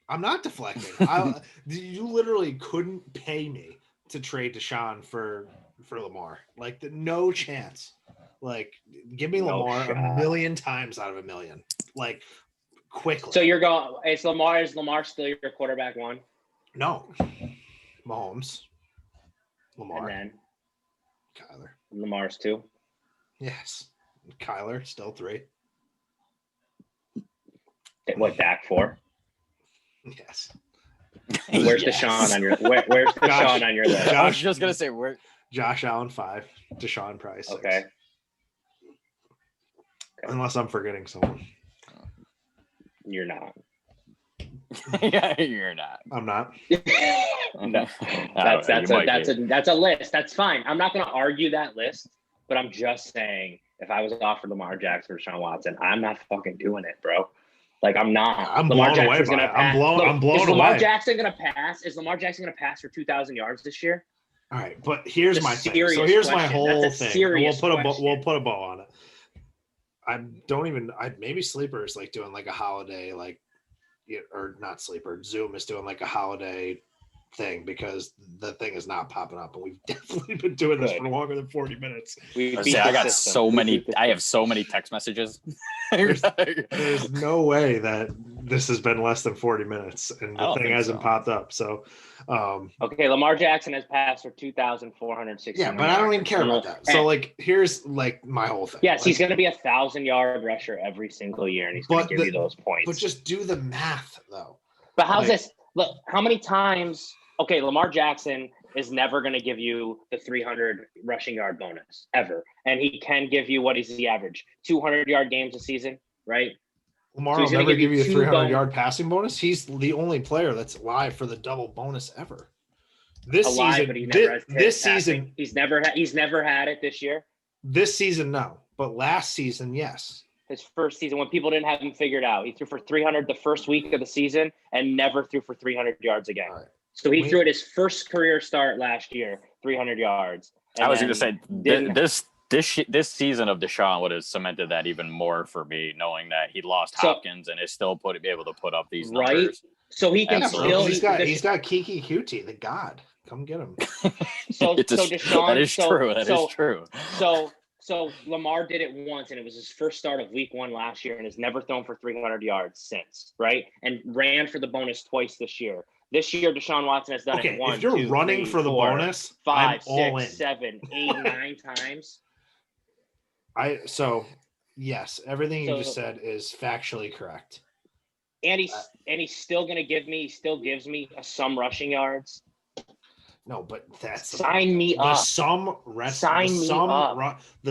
I'm not deflecting. You literally couldn't pay me to trade Deshaun for Lamar. Like, no chance. Like, give me Lamar a million times out of a million. Like, quickly. So you're going. Is Lamar still your quarterback one? No. Mahomes. Lamar. And then Kyler. Lamar's 2. Yes. Kyler still 3. What, Dak 4? Yes. Where's Deshaun on your where's Deshaun on your list? I was just gonna say where Josh Allen 5, Deshaun probably 6. Okay. Unless I'm forgetting someone. You're not. Yeah, you're not. I'm not. No. That's a list. That's fine. I'm not gonna argue that list, but I'm just saying if I was offered Lamar Jackson or Deshaun Watson, I'm not fucking doing it, bro. Like, I'm not. I'm blown away by it. I'm blown Is away. Lamar Jackson gonna pass? Is Lamar Jackson gonna pass for 2,000 yards this year? All right, but here's my thing. So here's my whole thing. We'll put a bow on it. Maybe Sleeper's like doing like a holiday, like, or not Sleeper. Zoom is doing like a holiday thing because the thing is not popping up, and we've definitely been doing this for longer than 40 minutes. I got so many. I have so many text messages. There's no way that this has been less than 40 minutes, and the thing hasn't popped up. So, okay, Lamar Jackson has passed for 2,460. Yeah, but I don't even care about that. So, like, here's like my whole thing. Yes, like, he's going to be 1,000-yard rusher every single year, and he's going to give you those points. But just do the math, though. But how's this? Look, how many times? Okay, Lamar Jackson is never going to give you the 300 rushing yard bonus ever, and he can give you what is the average 200-yard games a season, right? Lamar will never give you a 300-yard passing bonus. He's the only player that's alive for the double bonus ever. This season, he's never had it this year. This season, no, but last season, yes. His first season, when people didn't have him figured out, he threw for 300 the first week of the season and never threw for 300 yards again. Right. So he threw at his first career start last year, 300 yards. I was going to say this season of Deshaun would have cemented that even more for me, knowing that he lost Hopkins and is still able to put up these numbers. Right. So he can still. He's got Kiki Cutie, the god. Come get him. Deshaun. That is true. That is true. So Lamar did it once, and it was his first start of week 1 last year, and has never thrown for 300 yards since, right? And ran for the bonus twice this year. This year, Deshaun Watson has done it one, if you're 2, running 3, for the 4, bonus, 5, I'm 6, 7, 8, 9 times. Yes, everything you just said is factually correct. And he's still going to give me. He still gives me some rushing yards. No, but that's sign me up. The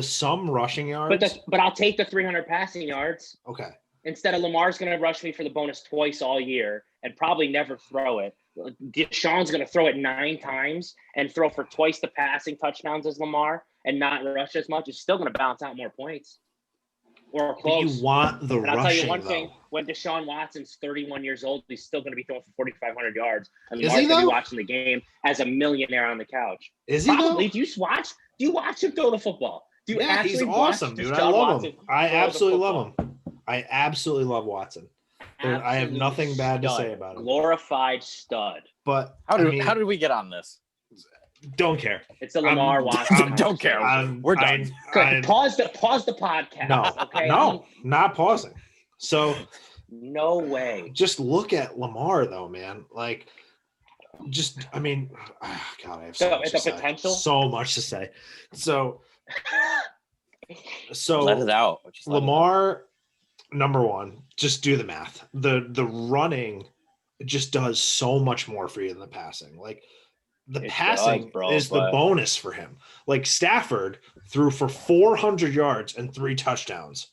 sum rushing yards. But I'll take the 300 passing yards. Okay. Instead of Lamar's going to rush me for the bonus twice all year and probably never throw it. Deshaun's going to throw it 9 times and throw for twice the passing touchdowns as Lamar and not rush as much. It's still going to balance out more points. Or close. But you want the and rushing, I'll tell you one though. thing. When Deshaun Watson's 31 years old, he's still going to be throwing for 4,500 yards. And Is Lamar's he, going to though? be watching the game as a millionaire on the couch. Is he, Probably. though? Do you watch him throw the football? Do you actually he's awesome, dude. I love him. I absolutely love him. I absolutely love Watson. I have nothing bad to say about him. Glorified stud. But how did we get on this? Don't care. It's a Lamar Watson. Don't care. We're done. Pause the podcast. No, okay? No, not pausing. So no way. Just look at Lamar, though, man. Like, God, I have so much to say. Potential. So much to say. So let it out. Lamar, number one, just do the math. The running just does so much more for you than the passing. Like, the passing is the bonus for him. Like, Stafford threw for 400 yards and 3 touchdowns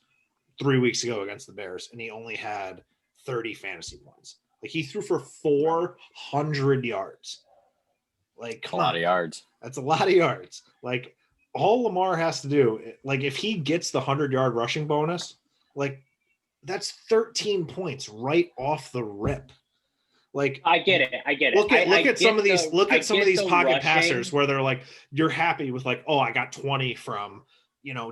3 weeks ago against the Bears, and he only had 30 fantasy points. Like, he threw for 400 yards. Like, a lot of yards. That's a lot of yards. Like, all Lamar has to do, like, if he gets the 100-yard rushing bonus, like, that's 13 points right off the rip. Like, I get it. Look at some of these pocket passers where they're like, you're happy with like, oh, I got 20 from,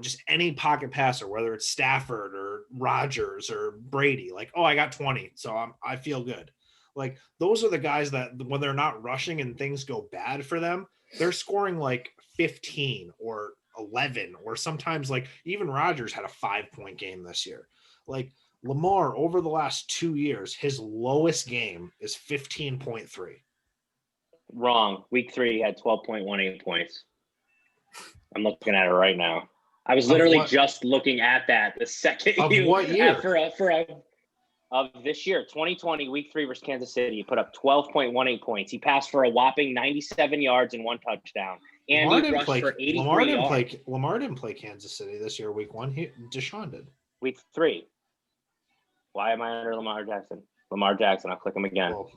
just any pocket passer, whether it's Stafford or Rodgers or Brady, like, oh, I got 20, so I feel good. Like, those are the guys that when they're not rushing and things go bad for them, they're scoring like 15 or 11, or sometimes like even Rodgers had a 5-point game this year. Like, Lamar over the last 2 years, his lowest game is 15.3. Wrong. Week 3 he had 12.18 points. I'm looking at it right now. I was literally just looking at that the second of what year? Of this year, 2020, week 3 versus Kansas City. He put up 12.18 points. He passed for a whopping 97 yards and 1 touchdown. And he rushed for 83 yards. Lamar didn't play Kansas City this year, week 1. Deshaun did. Week 3. Why am I under Lamar Jackson? Lamar Jackson. I'll click him again. Whoa.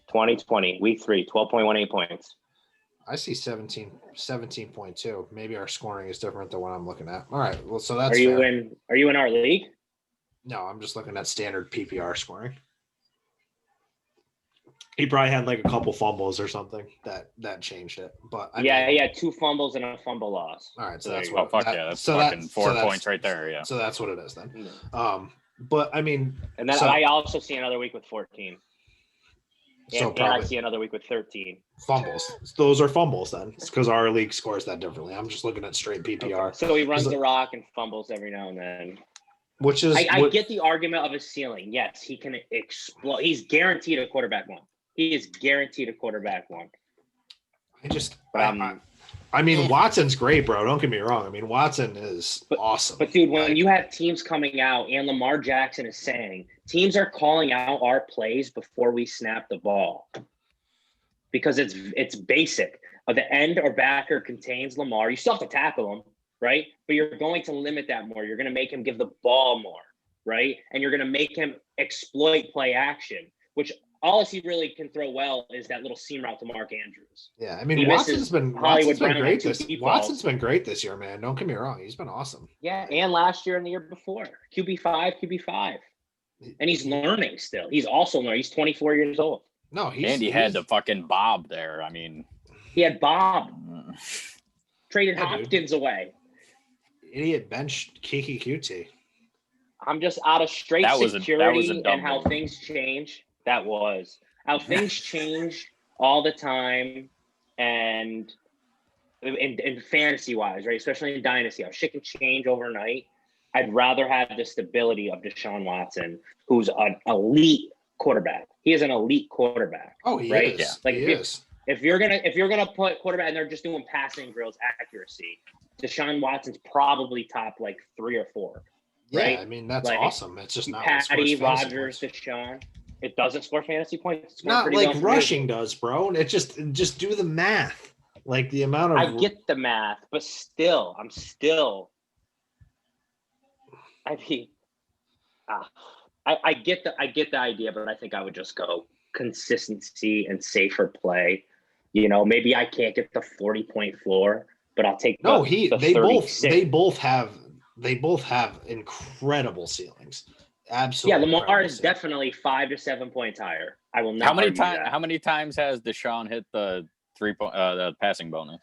2020, week 3, 12.18 points. I see 17.2. Maybe our scoring is different than what I'm looking at. All right. Well, so that's Are you in our league? No, I'm just looking at standard PPR scoring. He probably had like a couple fumbles or something that changed it. But he had 2 fumbles and a fumble loss. All right, so that's what. That's fucking 4 points right there. Yeah. So that's what it is then. But I mean, and then I also see another week with 14. And I see another week with 13 fumbles. Those are fumbles then. It's because our league scores that differently. I'm just looking at straight PPR. Okay. So he runs the rock and fumbles every now and then. Which is I get the argument of his ceiling. Yes, he can explode. He's guaranteed a quarterback 1. He is guaranteed a quarterback 1. I mean, Watson's great, bro. Don't get me wrong. I mean, Watson is awesome. But dude, when you have teams coming out and Lamar Jackson is saying teams are calling out our plays before we snap the ball because it's basic. The end or backer contains Lamar. You still have to tackle him, right? But you're going to limit that more. You're going to make him give the ball more, right? And you're going to make him exploit play action, which all he really can throw well is that little seam route to Mark Andrews. Yeah, I mean, Watson's been great Watson's been great this year, man. Don't get me wrong. He's been awesome. Yeah, and last year and the year before. QB5. And he's learning still. He's also learning. He's 24 years old. No, he had the fucking Bob there. I mean. He had Bob. Traded Hopkins away. Idiot benched Kiki QT. I'm just out of straight security and how things change. That was how things change all the time, and in fantasy wise, right? Especially in Dynasty, how shit can change overnight. I'd rather have the stability of Deshaun Watson, who's an elite quarterback. He is an elite quarterback. Oh, he right? is. Yeah. Like he is. If you're gonna put quarterback and they're just doing passing drills accuracy, Deshaun Watson's probably top like 3 or 4. Yeah, right? I mean that's awesome. It's just not Patty, Rodgers, Deshaun. It doesn't score fantasy points. It's not like rushing does, bro. It just do the math. Like the amount of I get the math, but still, I get the idea, but I think I would just go consistency and safer play. Maybe I can't get the 40-point floor, but I'll take they both have incredible ceilings. Absolutely. Yeah, Lamar is definitely 5 to 7 points higher. I will not. How many times has Deshaun hit the 3-point the passing bonus?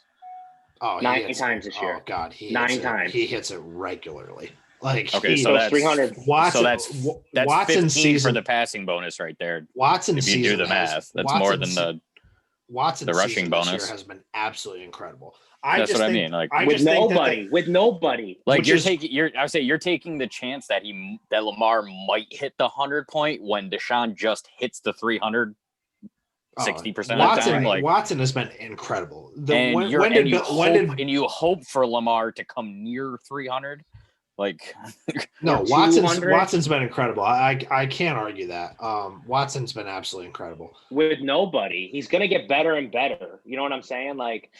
Oh, 9 times this year. Oh God, 9 times. He hits it regularly. Like so that's 300. Watson, so that's Watson's 15 season for the passing bonus right there. Watson's if you do the math, that's more than the rushing bonus has been absolutely incredible. That's what I mean. Like with nobody. Like you're taking the chance that Lamar might hit the 100-point when Deshaun just hits the 300 60% of the time. Like Watson has been incredible. You hope for Lamar to come near 300. Like no, Watson's been incredible. I can't argue that. Watson's been absolutely incredible. With nobody, he's gonna get better and better. You know what I'm saying? Like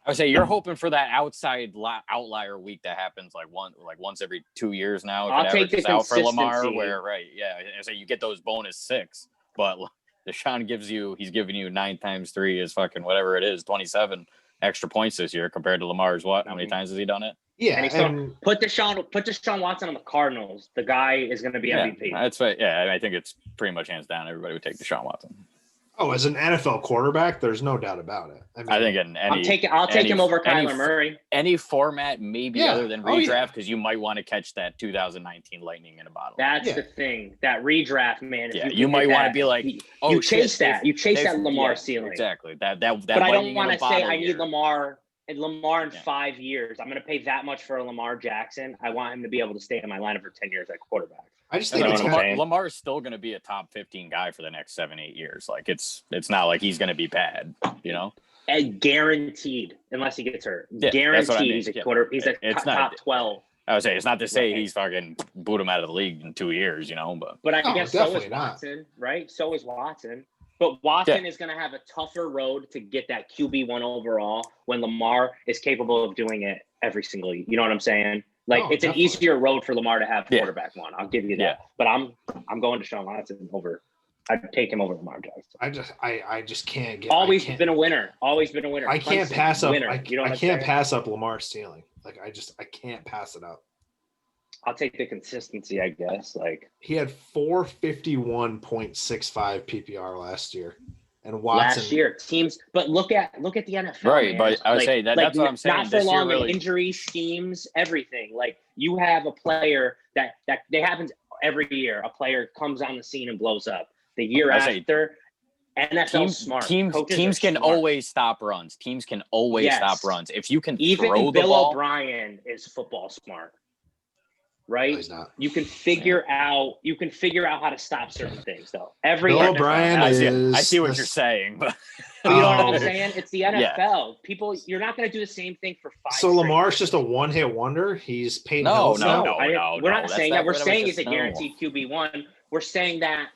I would say you're hoping for that outlier week that happens once every 2 years now. I'll take the out for Lamar, where I say you get those bonus 6, but Deshaun he's giving you 9 times 3 is fucking whatever it is, 27 extra points this year compared to Lamar's what? How many times has he done it? Yeah, and put Deshaun Watson on the Cardinals. The guy is going to be MVP. That's right. Yeah, I think it's pretty much hands down. Everybody would take Deshaun Watson. Oh, as an NFL quarterback, there's no doubt about it. I think in any, I'll take him over Kyler Murray. Any format, maybe other than redraft, because you might want to catch that 202019 lightning in a bottle. That's the thing. That redraft, man. Yeah, you might want to be like, you chase that. You chase that Lamar ceiling. Exactly. That. But I don't want to say I need Lamar in 5 years. I'm going to pay that much for a Lamar Jackson. I want him to be able to stay in my lineup for 10 years at quarterback. I just think Lamar is still going to be a top 15 guy for the next 7-8 years. Like it's not like he's going to be bad, you know. And guaranteed, unless he gets hurt. Yeah, guaranteed, I mean. He's a quarter. He's top 12. I would say it's not to say he's fucking boot him out of the league in 2 years, you know. But I guess so is Watson, right? So is Watson. But Watson is going to have a tougher road to get that QB1 overall when Lamar is capable of doing it every single. You know what I'm saying? Like it's definitely an easier road for Lamar to have quarterback one. I'll give you that. Yeah. But I'm going to Deshaun Watson over. I'd take him over Lamar Jackson. I just can't get. Always been a winner. I can't pass up. I can't pass up Lamar's ceiling. Like I can't pass it up. I'll take the consistency, I guess. Like he had 451.65 PPR last year. And Watson last year teams, but look at the NFL. Right, man. but I would say that's what I'm saying. Not for long, injury schemes, everything. Like you have a player that happens every year. A player comes on the scene and blows up. The year after, NFL smart. Teams can always stop runs. Teams can always stop runs. If you can even throw the Bill ball, O'Brien is football smart. Right? No, he's not. You can figure out how to stop certain things though. Bill O'Brien I see what you're saying, but you know what I'm saying? It's the NFL. Yeah. People, you're not going to do the same thing for 5. So Lamar's just a one-hit wonder. He's Peyton No. We're not saying that. We're saying he's a guaranteed QB1. We're saying that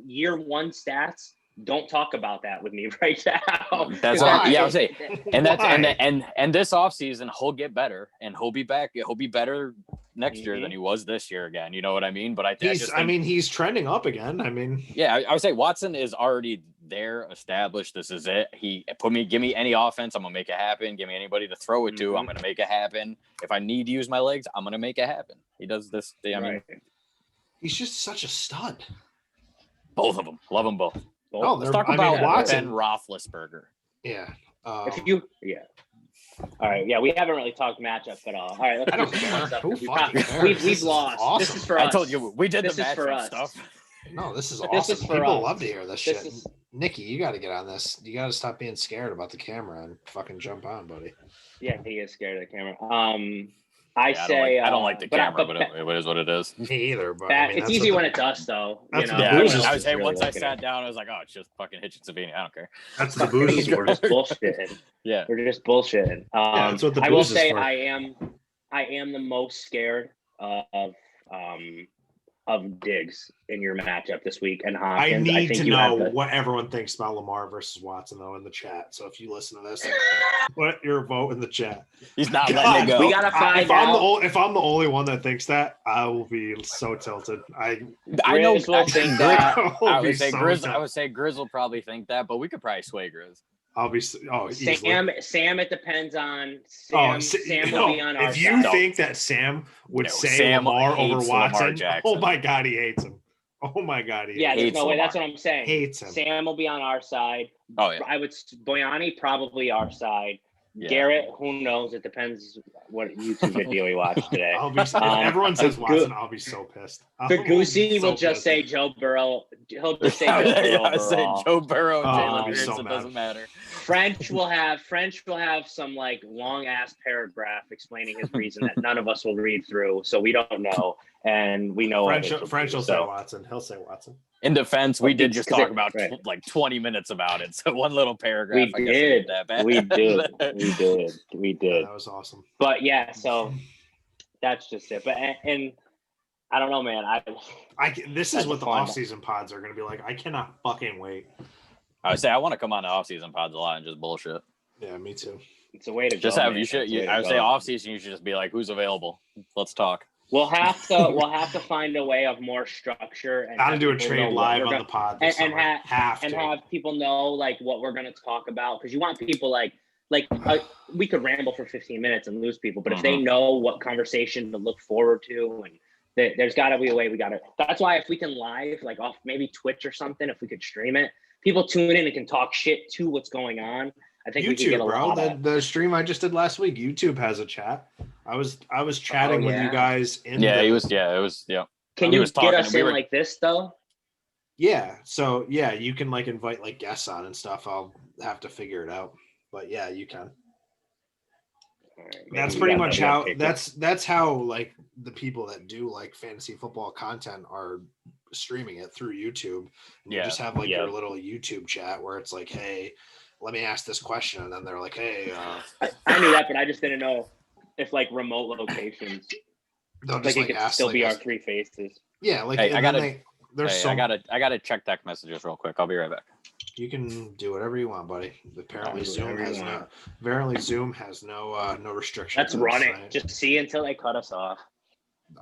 year one stats. Don't talk about that with me right now. That's what I would say. And that's and this offseason he'll get better and he'll be back. He'll be better next year than he was this year again. You know what I mean? But he's trending up again. I mean, I would say Watson is already there, established. This is it. Give me any offense, I'm gonna make it happen. Give me anybody to throw it to, I'm gonna make it happen. If I need to use my legs, I'm gonna make it happen. He does this. I mean, he's just such a stud. Both of them, love them both. No, let's talk about Watson. Ben Roethlisberger. Yeah. All right. Yeah, we haven't really talked matchup, but all right. Let's do some stuff. We've lost. Awesome. This is for us. I told you we did the matchup stuff. No, this is awesome. People love to hear this shit. Nikki, you got to get on this. You got to stop being scared about the camera and fucking jump on, buddy. Yeah, he is scared of the camera. I don't like the camera, but it is what it is. Me either, but it's easy when it's us, though. I would say once I sat down, I was like, "Oh, it's just fucking Hitchens Savini. I don't care." That's the booze. We're just bullshitting. Yeah, we're just bullshitting. That's what the I will booze is say, for. I am the most scared of Diggs in your matchup this week and Hopkins. I need to know what everyone thinks about Lamar versus Watson though in the chat. So if you listen to this, put your vote in the chat. He's not letting it go. We gotta find out. If I'm the only one that thinks that, I will be so tilted. I know people think that. I would say Grizz will probably think that, but we could probably sway Grizz. I'll be easily. Sam. It depends on Sam. Sam will be on our side. If you think that Sam would say Lamar over Watson, oh my God, he hates him. Oh my God, he hates no way. That's what I'm saying. Hates him. Sam will be on our side. Oh yeah. Boyani probably our side. Yeah. Garrett, who knows? It depends what YouTube video he watched today. If everyone says Watson, I'll be so pissed. Goosey will just say Joe Burrow. He'll just say Joe Burrow. Jalen Hurts. It doesn't matter. French will have some like long ass paragraph explaining his reason that none of us will read through, so we don't know, and we know French will say Watson. He'll say Watson. In defense, we did just talk about like 20 minutes about it. So one little paragraph. We did. We did. That was awesome. But yeah, so that's just it. But and I don't know, man. This is what the off-season pods are going to be like. I cannot fucking wait. I would say I want to come on the off-season pods a lot and just bullshit. Yeah, me too. It's a way to just go. I would say off-season you should just be like, who's available? Let's talk. We'll have to find a way of more structure and gotta do a trade live on the pod and have people know like what we're going to talk about, because you want people like we could ramble for 15 minutes and lose people, but if they know what conversation to look forward to, and there's got to be a way that's why if we can live like off maybe Twitch or something, if we could stream it, people tune in and can talk shit to what's going on. I think we could get YouTube, a bro. lot. The stream I just did last week, YouTube has a chat. I was chatting with you guys in it was Can you get us in like this though? Yeah. So yeah, you can like invite like guests on and stuff. I'll have to figure it out. But yeah, you can. Right, that's pretty much how that's how like the people that do like fantasy football content are streaming it through YouTube. And you just have like your little YouTube chat where it's like, hey, let me ask this question, and then they're like, hey, I knew that, but I just didn't know if like remote locations like it could still be our three faces. Yeah, like hey, I gotta check text messages real quick. I'll be right back. You can do whatever you want, buddy. Apparently Zoom has no restrictions. Let's run it. Just see until they cut us off.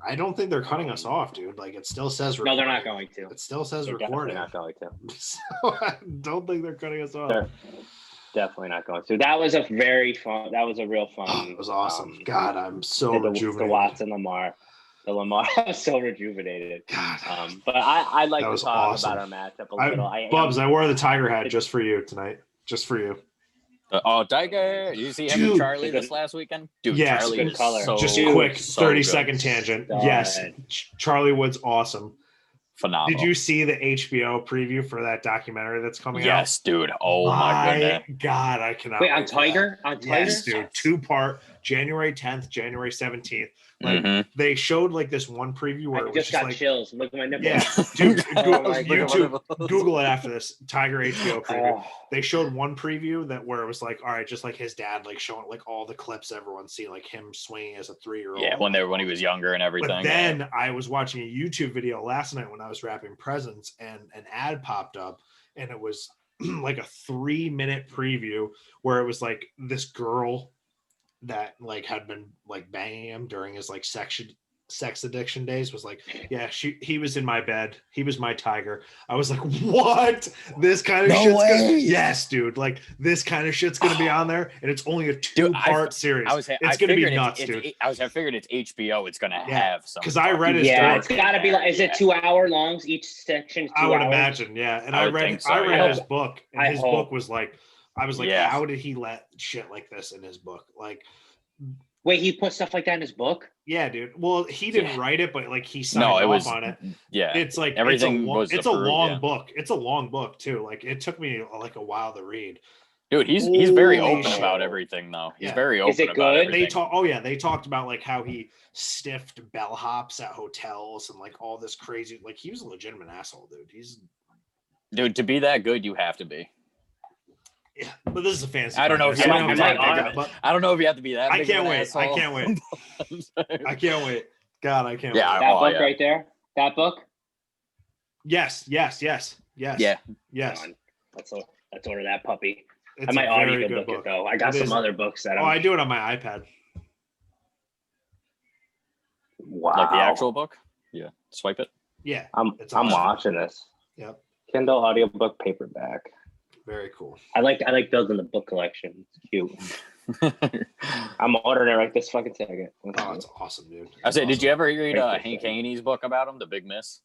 I don't think they're cutting us off, dude. Like it still says recording. No, they're not going to. It still says recording. Not going to. So I don't think they're cutting us off. They're definitely not going to. That was a real fun. Oh, it was awesome. God, I'm so rejuvenated. The Watson Lamar. The Lamar was so rejuvenated. God. But I'd like to talk awesome. about our matchup a little. Bubs, I wore the Tiger hat just for you tonight. Just for you. Tiger! Did you see him and Charlie this last weekend? Dude, yes, Charlie good color. Just quick 30-second tangent. Yes, Charlie Wood's awesome. Phenomenal. Did you see the HBO preview for that documentary that's coming out? Yes, dude. Oh my goodness. God, I cannot. Wait, on Tiger? On Tiger? Yes, dude. 2-part, January 10th, January 17th. Like they showed like this one preview where I just got like, chills. Look at my nipples. Yeah, dude. Google it after this. Tiger HBO preview. They showed one preview where it was like, all right, just like his dad, like showing like all the clips everyone's seen, like him swinging as a 3-year-old. Yeah, when he was younger and everything. But then I was watching a YouTube video last night when I was wrapping presents, and an ad popped up, and it was like a 3-minute preview where it was like this girl that like had been like banging him during his like sex addiction days was like, yeah, he was in my bed, he was my tiger. I was like, what? This kind of yes, dude, like this kind of shit's gonna be on there, and it's only a 2-part series. It's gonna be nuts, dude. I figured it's HBO. It's gonna have some, because I read it. It's gotta be like, is it 2 hour longs each section? I would imagine, yeah. And I read his book, and his book was like, I was like, how did he let shit like this in his book? Like, wait, he put stuff like that in his book? Yeah, dude. Well, he didn't write it, but like he signed off on it. Yeah, it's like everything. It's a long book. It's a long book too. Like it took me like a while to read. Dude, he's very open about everything though. He's very open about everything. They talked about like how he stiffed bellhops at hotels and like all this crazy. Like he was a legitimate asshole, dude. Dude, to be that good, you have to be. Yeah, but this is a fantasy. I don't know if you have to be that big. I don't know if you have to be that big. I can't wait. I can't wait. God, I can't wait. That book right there. That book. Yes. Yeah. Yes. Let's order that puppy. It's I might audiobook it though. I got some other books that. I do it on my iPad. Wow. Like the actual book? Yeah. Swipe it. Yeah. I'm watching this. Yep. Kindle audiobook paperback. Very cool. I like building the book collection. It's cute. I'm ordering it right this fucking second. Oh, it's awesome, dude. Did you ever read Hank Haney's book about him, The Big Miss?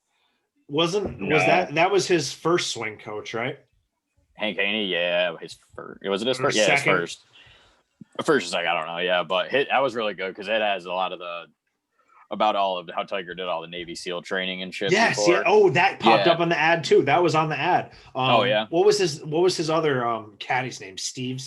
Was that was his first swing coach, right? Hank Haney, yeah, his first. Was it his first? Yeah, his first. First is like, I don't know, yeah, but that was really good because it has a lot of about all of how Tiger did all the Navy SEAL training and shit. Yes, yeah. Oh, that popped up on the ad too. That was on the ad. Yeah. What was his other caddy's name? Steve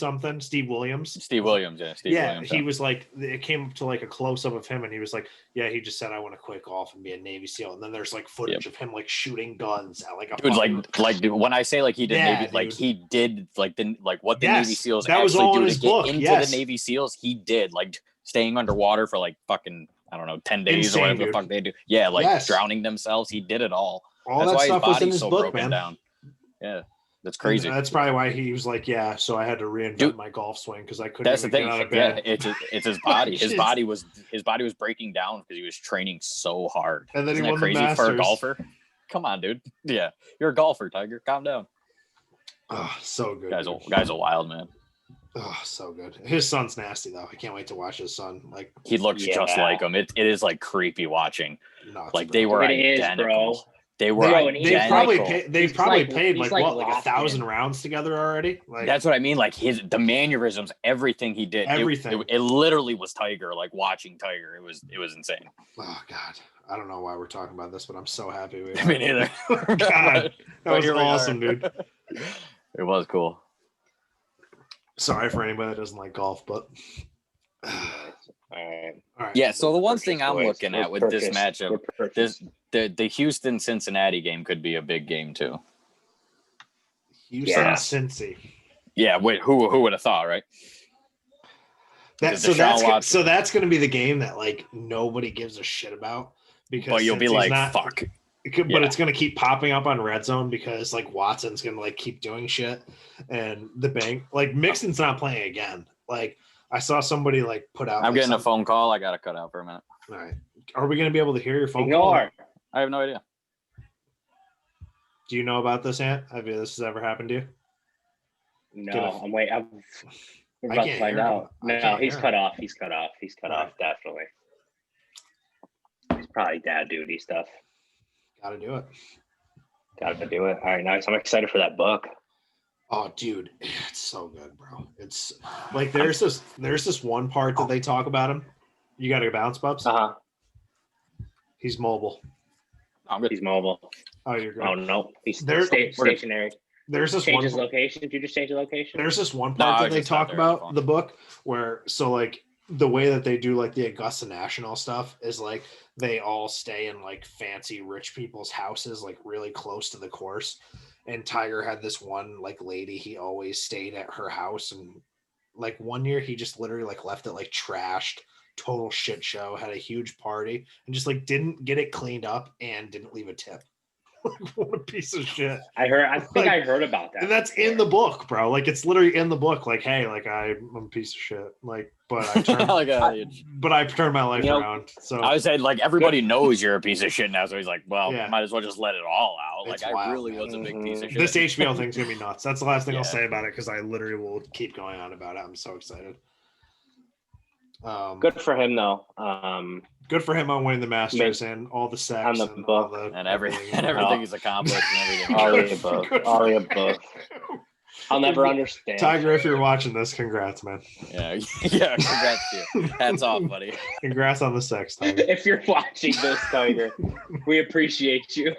Williams. Steve Williams, yeah. He was like, it came up to like a close up of him, and he was like, yeah, he just said I want to quit golf and be a Navy SEAL. And then there's like footage of him like shooting guns at like a dude, when I say like he did Navy, like he did like what the Navy SEAls that was all actually in do his to book. get into the Navy SEAls, he did like staying underwater for like fucking 10 days. Insane, or whatever dude. the fuck they do. Yeah, like drowning themselves. He did it all. That's why that stuff his was in body's his so book, broken man. down. Yeah, that's crazy. And that's probably why he was like, yeah. So I had to reinvent my golf swing because I couldn't. That's the thing. Get out of bed. Yeah, it's his body. his body was breaking down because he was training so hard. And then Isn't he won that crazy the Masters. for a golfer? Come on, dude. Yeah, you're a golfer, Tiger. Calm down. Oh, so good. Guy's a wild man. Oh, so good. His son's nasty though. I can't wait to watch his son. Like he looks just like him. It is like creepy watching. Nuts, like bro. they were identical. identical. They were. They've probably paid he's like 1,000 in. rounds together already. Like, that's what I mean. Like the mannerisms, everything he did, everything. It literally was Tiger. Like watching Tiger, it was insane. Oh God, I don't know why we're talking about this, but I'm so happy we are. Me neither. God, that was awesome, dude. It was cool. Sorry for anybody that doesn't like golf, but All right. Yeah. So the one thing I'm looking at with this matchup, the Houston Cincinnati game could be a big game too. Houston, Cincy. Yeah. Wait, who would have thought, right? That's going to be the game that like nobody gives a shit about because. But you'll be like, fuck. But it's going to keep popping up on Red Zone because like Watson's going to like keep doing shit, and the bank like Mixon's not playing again. Like I saw somebody like put out. I'm getting a phone call. I got to cut out for a minute. All right. Are we going to be able to hear your phone call? I have no idea. Do you know about this, Ant? Have this has ever happened to you? No, I'm waiting. We're about to find out. No, he's cut off. He's cut off. Definitely. He's probably dad duty stuff. Got to do it. All right, nice. I'm excited for that book. Oh, dude, it's so good, bro. It's like there's this one part that they talk about him. You got to bounce, Bubs? He's mobile. I'm good. He's mobile. Oh, you're good. Oh no, he's stationary. There's this change his location. Did you just change the location? There's this one part that they talk about the book where like the way that they do like the Augusta National stuff is like they all stay in like fancy rich people's houses like really close to the course. And Tiger had this one like lady, he always stayed at her house, and like one year he just literally like left it like trashed, total shit show, had a huge party and just like didn't get it cleaned up and didn't leave a tip. What a piece of shit. I think I heard about that. And that's in the book, bro. Like it's literally in the book. Like, hey, like I'm a piece of shit. Like, but I turned I turned my life around. So I would say like everybody knows you're a piece of shit now. So he's like, well, might as well just let it all out. It's like wild, I really was a big piece of shit. This HBO thing's gonna be nuts. That's the last thing I'll say about it because I literally will keep going on about it. I'm so excited. Good for him though. Good for him on winning the Masters and all the sex on the book and everything he's accomplished and everything. All the above. I'll never understand. Tiger, if you're watching this, congrats, man. Yeah, congrats to you. Hats off, buddy. Congrats on the sex, Tiger. If you're watching this, Tiger, we appreciate you.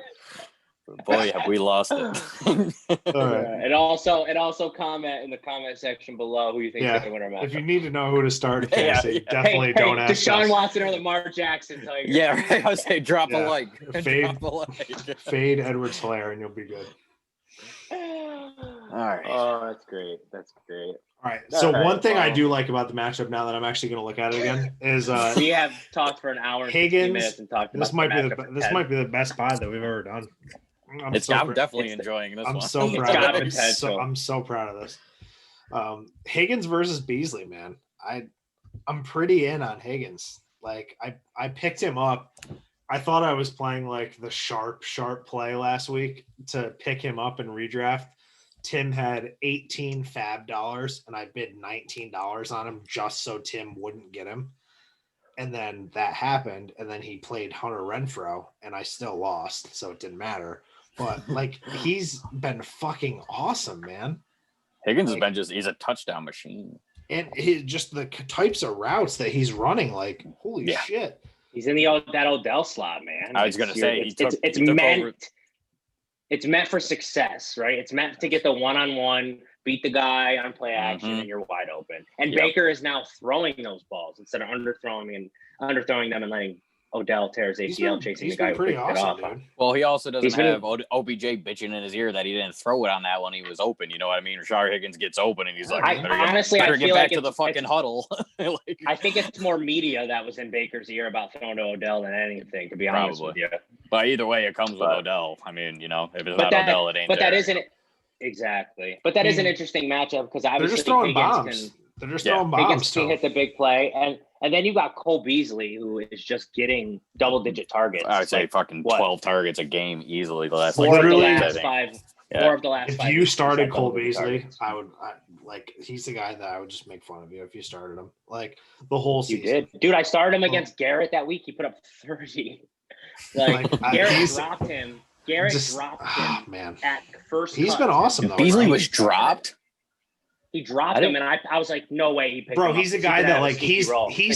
Boy, have we lost it. All right. And also comment in the comment section below who you think is going to win our match. If you need to know who to start, Casey, definitely don't ask Deshaun us. Watson or Lamar Jackson, Tiger. Yeah, right. I would say drop a like. Fade Edwards-Helaire and you'll be good. All right. Oh, that's great. All right. So one thing I do like about the matchup now that I'm actually going to look at it again is we have talked for an hour and Higgins, 15 minutes and talked about this might be the best pod that we've ever done. I'm definitely enjoying this one. I'm so proud of this. Higgins versus Beasley, man. I'm pretty in on Higgins. Like I picked him up. I thought I was playing like the sharp play last week to pick him up and redraft. Tim had 18 fab dollars and I bid $19 on him just so Tim wouldn't get him. And then that happened. And then he played Hunter Renfrow and I still lost. So it didn't matter. But like, he's been fucking awesome, man. Higgins has been he's a touchdown machine. And just the types of routes that he's running, like, holy shit. He's in that Odell slot, man. I was going to say, it's meant for success, right? It's meant to get the one-on-one, beat the guy on play action, and you're wide open. And Baker is now throwing those balls instead of underthrowing them and letting Odell tear his ACL chasing the guy who picked it off. Dude. Well, he also doesn't have OBJ bitching in his ear that he didn't throw it on that when he was open. You know what I mean? Rashard Higgins gets open and he's like, better get back to the fucking huddle. I think it's more media that was in Baker's ear about throwing to Odell than anything, to be honest with you. But either way, it comes with Odell. I mean, you know, if it's not Odell, it ain't But there. that isn't exactly. But that is an interesting matchup because obviously they're just throwing bombs. Higgins can hit the big play, and then you got Cole Beasley, who is just getting double-digit targets. I would say fucking 12 targets a game easily. The last four of the last five. If you started Cole Beasley, he's the guy that I would just make fun of you if you started him. Like the whole season. You did, dude. I started him against Garrett that week. He put up 30. Garrett dropped him Garrett dropped him man. at first. He's been awesome though. Beasley right? was dropped. He dropped him, and I was like, no way he picked him Bro, up. he's a guy that like he's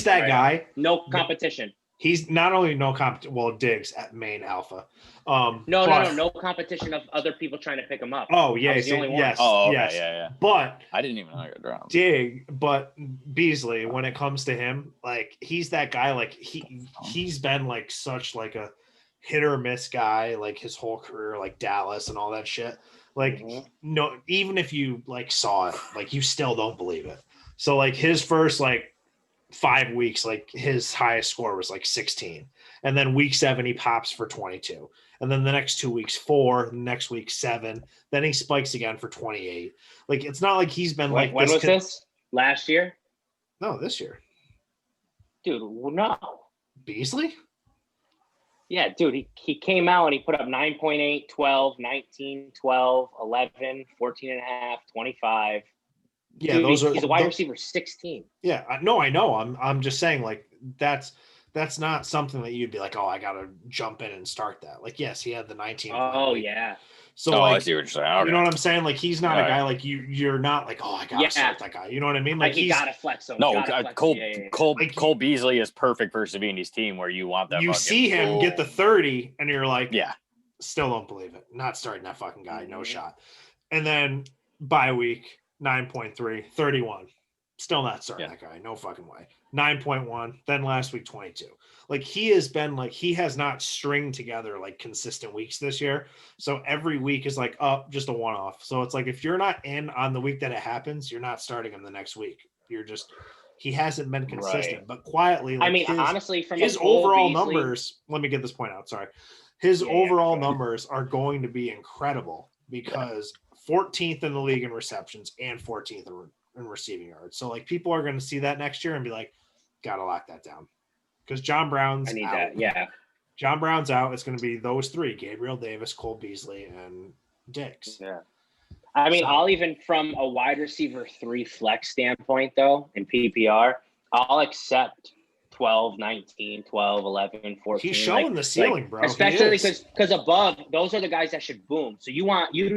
that guy. No competition. He's not only no competition. Well, Diggs at main alpha. No competition of other people trying to pick him up. Oh yeah, yes. Oh, okay, yes. yeah. But I didn't even know I got dropped. But Beasley, when it comes to him, like he's that guy. Like he's been like such like a hit or miss guy, like his whole career, like Dallas and all that shit. Like no, even if you like saw it, like you still don't believe it. So like his first like 5 weeks, like his highest score was like 16, and then week 7 he pops for 22, and then the next 2 weeks 4, the next week 7, then he spikes again for 28. Like it's not like he's been like when was this last year? No, this year, dude. No, Beasley. Yeah, dude, he came out and he put up 9.8, 12, 19, 12, 11, 14 and a half, 25. Yeah, dude, he's a wide receiver 16. Yeah, I know. I'm just saying like that's not something that you'd be like, oh, I gotta jump in and start that. Like, yes, he had the 19. Oh yeah. So I see what you're saying. Okay. You know what I'm saying? Like he's not a guy like you. You're not like, oh, I gotta start that guy. You know what I mean? Like he gotta flex him. No, Cole Beasley is perfect for Savini's team where you want that. You see him get the 30, and you're like, yeah, still don't believe it. Not starting that fucking guy. No shot. And then bye week 9.3, 31. Still not starting that guy. No fucking way. 9.1. Then last week 22. Like he has been like he has not stringed together like consistent weeks this year. So every week is like just a one-off. So it's like if you're not in on the week that it happens, you're not starting him the next week. You're just he hasn't been consistent. Right. But quietly, like, I mean, honestly, from his overall numbers. Let me get this point out. Sorry, his overall numbers are going to be incredible because 14th in the league in receptions and 14th in receiving yards. So like people are going to see that next year and be like, gotta lock that down. Because John Brown's out. That. Yeah. John Brown's out. It's going to be those three: Gabriel Davis, Cole Beasley, and Diggs. Yeah. I mean, I'll even from a wide receiver 3 flex standpoint, though, in PPR, I'll accept 12, 19, 12, 11, 14. He's showing the ceiling, bro. Especially because above, those are the guys that should boom. So you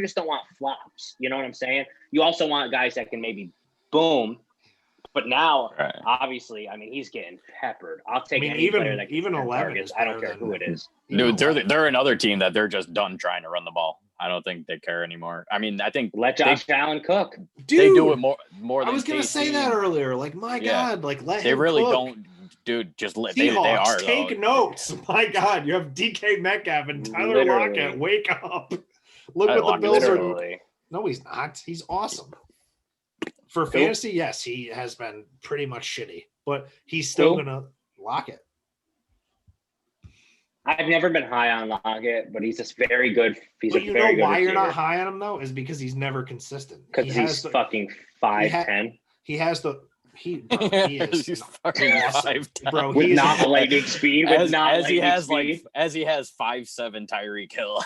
just don't want flops. You know what I'm saying? You also want guys that can maybe boom. But now, obviously, I mean, he's getting peppered. I'll take any player that even 11 targets. I don't care who it is. Dude, they're another team that they're just done trying to run the ball. I don't think they care anymore. I mean, I think let Josh Allen cook. Dude, they do it more than I was going to say that earlier. Like, my God, like let they him really cook. Don't. Dude, just let Seahawks, they are. Take though. Notes. My God, you have DK Metcalf and Tyler Lockett. Wake up. Look what the Bills are. No, he's not. He's awesome. For fantasy, yes, he has been pretty much shitty, but he's still going to lock it. I've never been high on Lockett, but he's just very good. But you know why you're not high on him, though, is because he's never consistent. Because he's fucking 5'10". He has the – he is he's fucking 5'10". Bro, with not lightning speed. As he has 5'7" Tyreek Hill.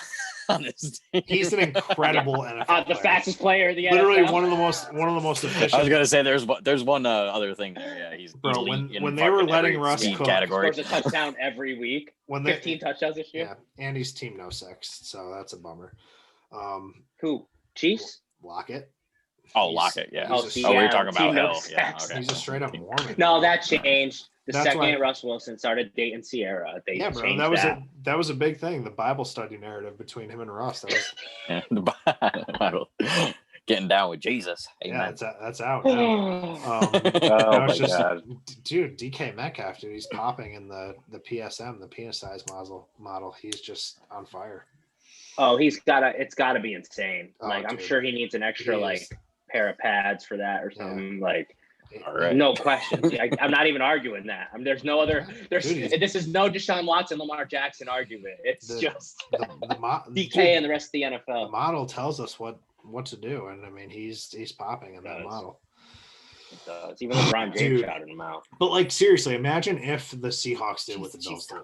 On his team. He's an incredible NFL the fastest player in the NFL. Literally one of the most efficient. I was gonna say there's one other thing there. Yeah, he's when they were letting Russ cook, scores a touchdown every week. 15 touchdowns this year. Yeah, Andy's team no sex, so that's a bummer. Who? Chiefs? Lockett. Lockett. Yeah. We're talking about Hill. Yeah. Okay. He's a straight up Mormon. No, that changed. The second Russ Wilson started dating Sierra, bro, that was a big thing. The Bible study narrative between him and Russ. That was the Bible getting down with Jesus. Amen. Yeah, that's out. Now. God, dude, DK Metcalf, dude, he's popping in the PSM, the penis size model. He's just on fire. Oh, it's gotta be insane. I'm sure he needs an extra pair of pads for that or something All right. No question. I'm not even arguing that. There's no other. This is no Deshaun Watson, Lamar Jackson argument. It's just DK and the rest of the NFL. The model tells us what to do, and I mean he's popping in that model. It does. Even LeBron James shouted him out. But seriously, imagine if the Seahawks did what the Bills did.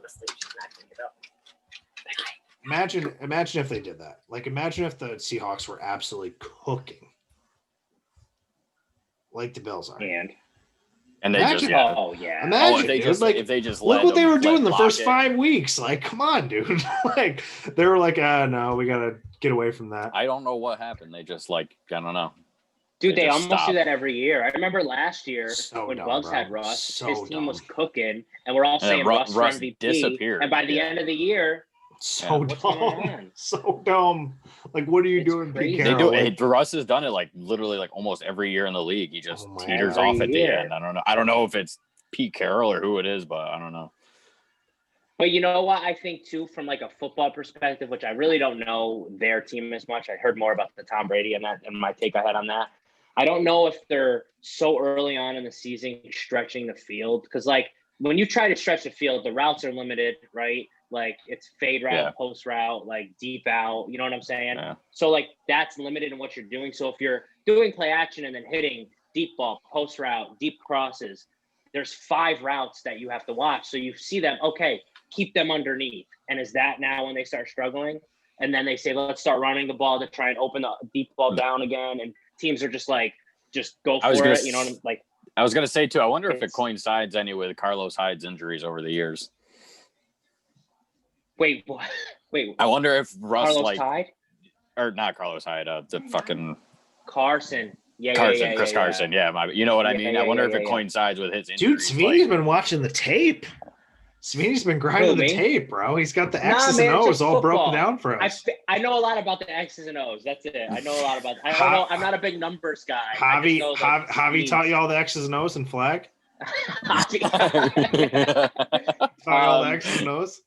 Imagine if they did that. Imagine if the Seahawks were absolutely cooking. Like the Bills are. And they Imagine, just, yeah. Oh yeah. Imagine, if they dude, just, like, if they just look what they were doing the first it. 5 weeks. Like, come on, dude. Like, they were like, no, we gotta get away from that. I don't know what happened. They just like, I don't know. Dude, they just almost do stopped. that every year. I remember last year when dumb, Bugs bro. had Russ, So his team dumb. was cooking, and we're all And then saying Russ for Russ MVP. disappeared. And by the end of the year, So what's going dumb. on? So dumb. Like, what are you It's doing, crazy. Pete they Carroll? do. Like, Russ has done it like literally like almost every year in the league. He just Oh, man. teeters Every off at year. the end. I don't know if it's Pete Carroll or who it is, but I don't know. But you know what? I think too, from like a football perspective, which I really don't know their team as much. I heard more about the Tom Brady and my take I had on that. I don't know if they're so early on in the season stretching the field, because like when you try to stretch the field, the routes are limited, right? Like it's fade route, post route, like deep out. You know what I'm saying? Yeah. So like that's limited in what you're doing. So if you're doing play action and then hitting deep ball, post route, deep crosses, there's 5 routes that you have to watch. So you see them, okay, keep them underneath. And is that now when they start struggling? And then they say, let's start running the ball to try and open the deep ball down again. And teams are just like, just go for it. You know what I'm like? I was going to say too, I wonder if it coincides any with Carlos Hyde's injuries over the years. Wait, what? Wait. I wonder if Russ Carlos Hyde? Or not Carlos Hyde, the fucking Carson. Chris Carson. Yeah, you know what I mean? I wonder if it coincides with his injuries. Dude, Savini's been watching the tape. Savini's been grinding the tape, bro. He's got the X's and O's all broken down for us. I know a lot about the X's and O's. That's it. I know a lot about. I'm not a big numbers guy. Javi taught you all the X's and O's and flag. Taught you all the X's and O's.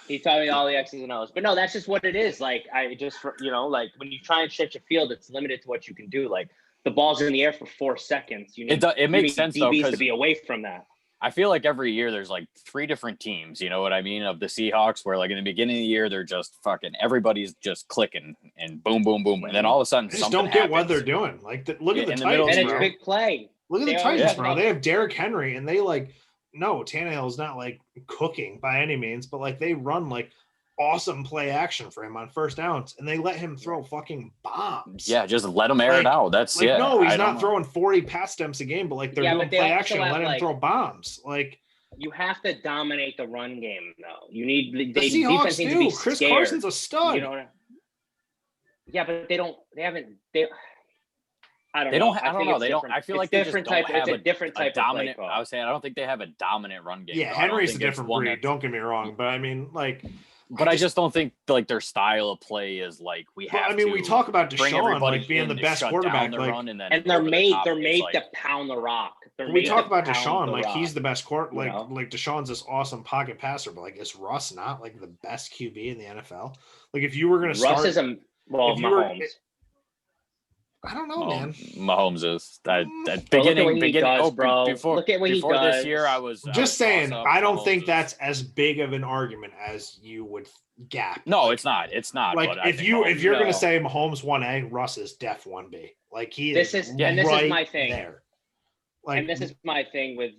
He taught me all the X's and O's. But no, that's just what it is. Like like when you try and stretch a field, it's limited to what you can do. Like the ball's in the air for 4 seconds. It makes sense though, DBs to be away from that. I feel like every year there's like 3 different teams, you know what I mean, of the Seahawks, where like in the beginning of the year they're just fucking everybody's just clicking and boom, boom, boom, and then all of a sudden I just don't get what they're doing. Like look at the Titans, and it's a big play. Look at the Titans, bro. They have Derrick Henry, and they like Tannehill's not like cooking by any means, but like they run like awesome play action for him on first downs, and they let him throw fucking bombs. Yeah, just let him air it out. That's like, no, he's not throwing 40 pass attempts a game, but like they're doing play action and let him throw bombs. Like you have to dominate the run game, though. You need the Seahawks do. Chris Carson's a stud. You know, yeah, but they don't. They haven't. I don't know. They don't. I feel like they just don't have a different type of dominant. I was saying I don't think they have a dominant run game. Yeah, Henry's a different breed. Don't get me wrong, but I mean, like. But I just don't think like their style of play is like we have. I mean, we talk about Deshaun like being the best quarterback, like, and they're made to pound the rock. We talk about Deshaun like he's the best like Deshaun's this awesome pocket passer, but like is Russ not like the best QB in the NFL? Like if you were going to start, Russ is Mahomes. I don't know, man. Mahomes is before this year. I was just saying. I don't think that's as big of an argument as you would gap. No, it's not. It's not. Like if you're going to say Mahomes 1A, Russ is def 1B. Like he is. This is my thing. There. Like, and this is my thing with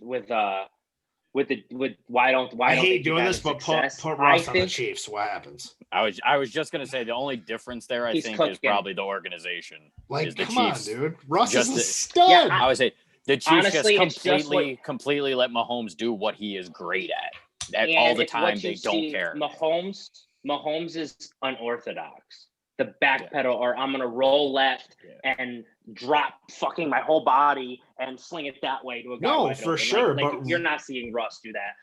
why don't I hate doing this, but put Russ on the Chiefs. What happens? I was just gonna say the only difference there I think is probably the organization. Like, is the come Chiefs. on, dude. Russ is a stud. Yeah, I would say the Chiefs honestly, completely let Mahomes do what he is great at all the time. They don't care. Mahomes is unorthodox. The backpedal, or I'm gonna roll left and drop fucking my whole body and sling it that way to a guy. No, for sure. But you're not seeing Russ do that.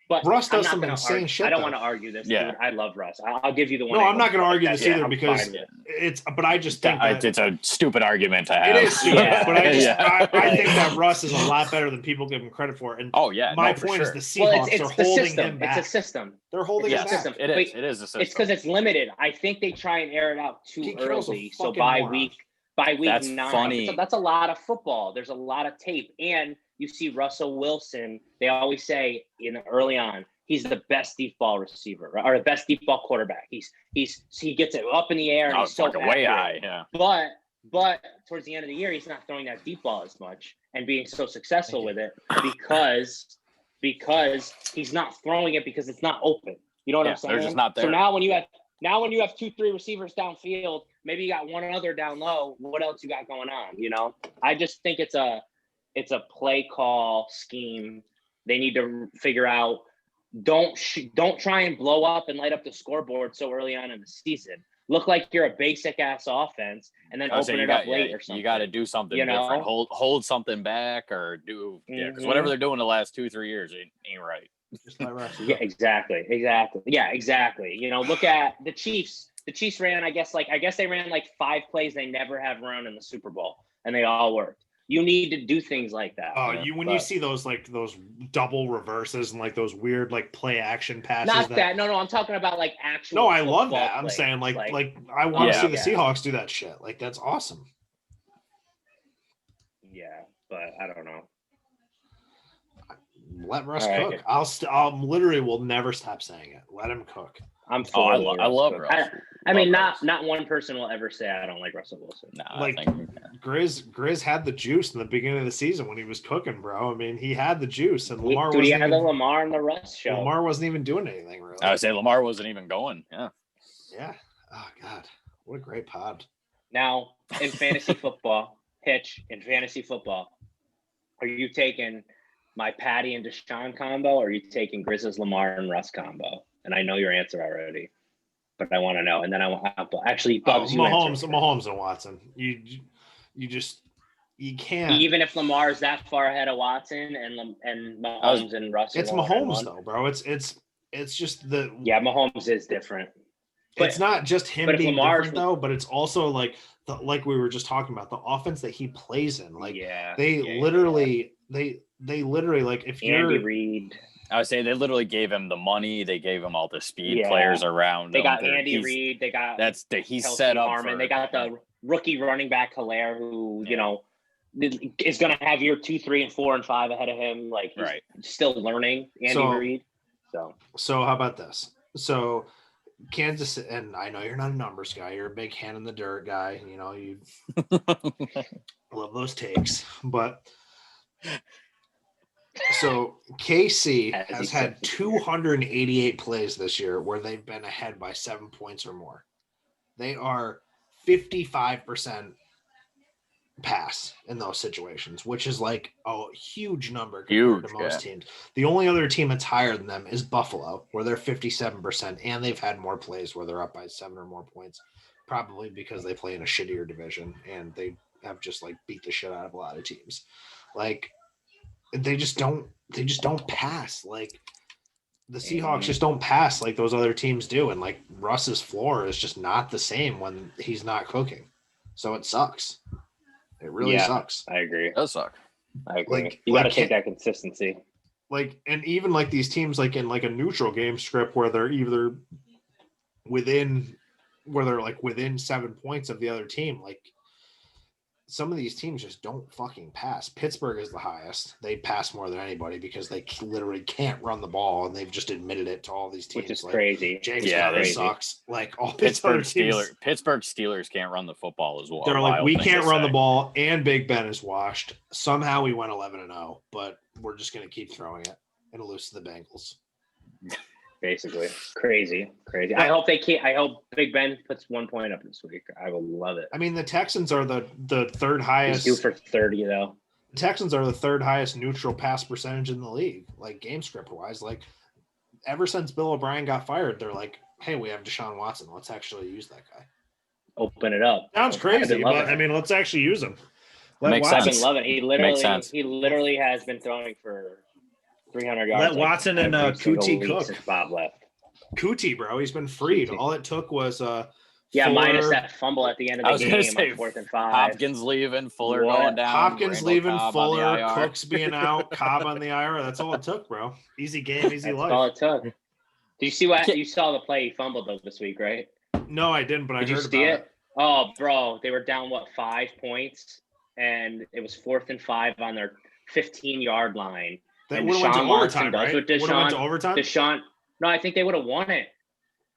But Russ does some insane shit. I don't want to argue this, dude. I love Russ. I'll give you the one. No, I'm not going to argue this either because it's. But I just think that it's a stupid argument to have. It is stupid, but I think that Russ is a lot better than people give him credit for. And my point is the Seahawks are holding him back. It's a system. They're holding him back. It is a system. It's because it's limited. I think they try and air it out too early. So by week 9, funny. That's a lot of football. There's a lot of tape, and you see Russell Wilson. They always say early on, he's the best deep ball receiver, right? Or the best deep ball quarterback. He gets it up in the air and he's so way high. Yeah. But towards the end of the year, he's not throwing that deep ball as much and being so successful with it because he's not throwing it because it's not open. You know what I'm saying? They're just not there. So now when you have 2-3 receivers downfield, maybe you got one other down low. What else you got going on? You know, I just think it's It's a play call scheme. They need to figure out. Don't try and blow up and light up the scoreboard so early on in the season. Look like you're a basic ass offense, and then open it up late or something. You got to do something different. Hold something back, or do because whatever they're doing the last 2-3 years ain't right. Yeah, exactly. Yeah, exactly. Look at the Chiefs. The Chiefs ran, I guess they ran like 5 plays they never have run in the Super Bowl, and they all worked. You need to do things like that. Oh, you see those those double reverses and like those weird like play action passes. No, I'm talking about like actual. No, I love that. I'm saying like I want to see the Seahawks do that shit. Like that's awesome. Yeah, but I don't know. Let Russ cook. I'll literally will never stop saying it. Let him cook. I love Russ. I mean, not one person will ever say I don't like Russell Wilson. No, like Grizz had the juice in the beginning of the season when he was cooking, bro. I mean, he had the juice, and Lamar he had the Lamar and the Russ show. Lamar wasn't even doing anything really. I would say Lamar wasn't even going. Yeah. Yeah. Oh God, what a great pod. Now in fantasy football, in fantasy football, are you taking my Patty and Deshaun combo, or are you taking Grizz's Lamar and Russ combo? And I know your answer already, but I want to know. And then I want actually Mahomes and Watson. You can't. Even if Lamar is that far ahead of Watson and Mahomes and Russ. It's Mahomes though, bro. It's just the. Yeah, Mahomes is different. But it's not just him being different though, but it's also like we were just talking about the offense that he plays in. Like they literally like if you're Andy Reid. I would say they literally gave him the money. They gave him all the speed players around. They got Andy Reid. They got he's Kelsey set up. Harmon. They got the rookie running back Hilaire, who is going to have year 2, 3, and 4 and 5 ahead of him. Like he's still learning. Andy Reid. So how about this? So Kansas, and I know you're not a numbers guy. You're a big hand in the dirt guy. You love those takes, but. So KC has had 288 plays this year where they've been ahead by 7 points or more. They are 55% pass in those situations, which is like a huge number compared to most teams. The only other team that's higher than them is Buffalo, where they're 57%, and they've had more plays where they're up by 7 or more points, probably because they play in a shittier division and they have just like beat the shit out of a lot of teams. Like they just don't pass. Like the Seahawks just don't pass like those other teams do. And like Russ's floor is just not the same when he's not cooking. So it sucks. It really sucks. I agree. It does suck. I agree. Like, you got to take that consistency. Like, and even like these teams, like in like a neutral game script where they're either within 7 points of the other team, like some of these teams just don't fucking pass. Pittsburgh is the highest. They pass more than anybody because they literally can't run the ball, and they've just admitted it to all these teams. Which is crazy. James Conner sucks. Like all Pittsburgh Steelers can't run the football as well. They're like, we can't run the ball, and Big Ben is washed. Somehow we went 11-0, but we're just going to keep throwing it and lose to the Bengals. Basically, crazy. I hope Big Ben puts 1 point up this week. I will love it. I mean, the Texans are the third highest. He's due for 30 though. The Texans are the third highest neutral pass percentage in the league, like game script wise. Like ever since Bill O'Brien got fired, they're like, "Hey, we have Deshaun Watson. Let's actually use that guy." Open it up. Sounds crazy, but I mean, let's actually use him. I've been loving it. He literally has been throwing for 300 yards. Let Watson and Kuti cook. Since Bob left. Kuti, bro, he's been freed. All it took was minus that fumble at the end of the game. Say, 4th and 5. Hopkins leaving, Fuller going down. Hopkins leaving, Fuller, Cooks being out, Cobb on the IR. That's all it took, bro. Easy game, easy life. That's all it took. Did you see you saw the play he fumbled though this week, right? No, I didn't, but I heard about it. Did you see it? Oh, bro, they were down 5 points, and it was 4th and 5 on their 15-yard line. That would have went to overtime, right? Would have went to overtime? No, I think they would have won it.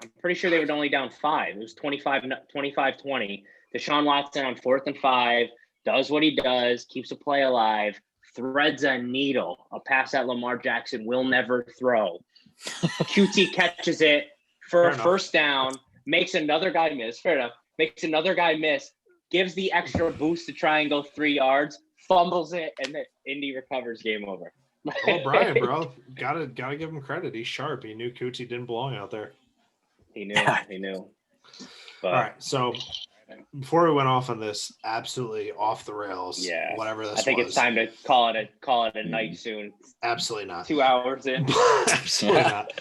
I'm pretty sure they were only down 5. It was 25-20. Deshaun Watson on 4th and 5 does what he does, keeps a play alive, threads a needle, a pass that Lamar Jackson will never throw. QT catches it for a first down, makes another guy miss. Fair enough. Makes another guy miss, gives the extra boost to try and go 3 yards, fumbles it, and then Indy recovers. Game over. Well, Brian, bro, gotta give him credit. He's sharp. He knew Coochie didn't belong out there. He knew. But, all right, so before we went off on this absolutely off the rails, whatever this was. I think it's time to call it a night soon. Absolutely not. 2 hours in. Absolutely not.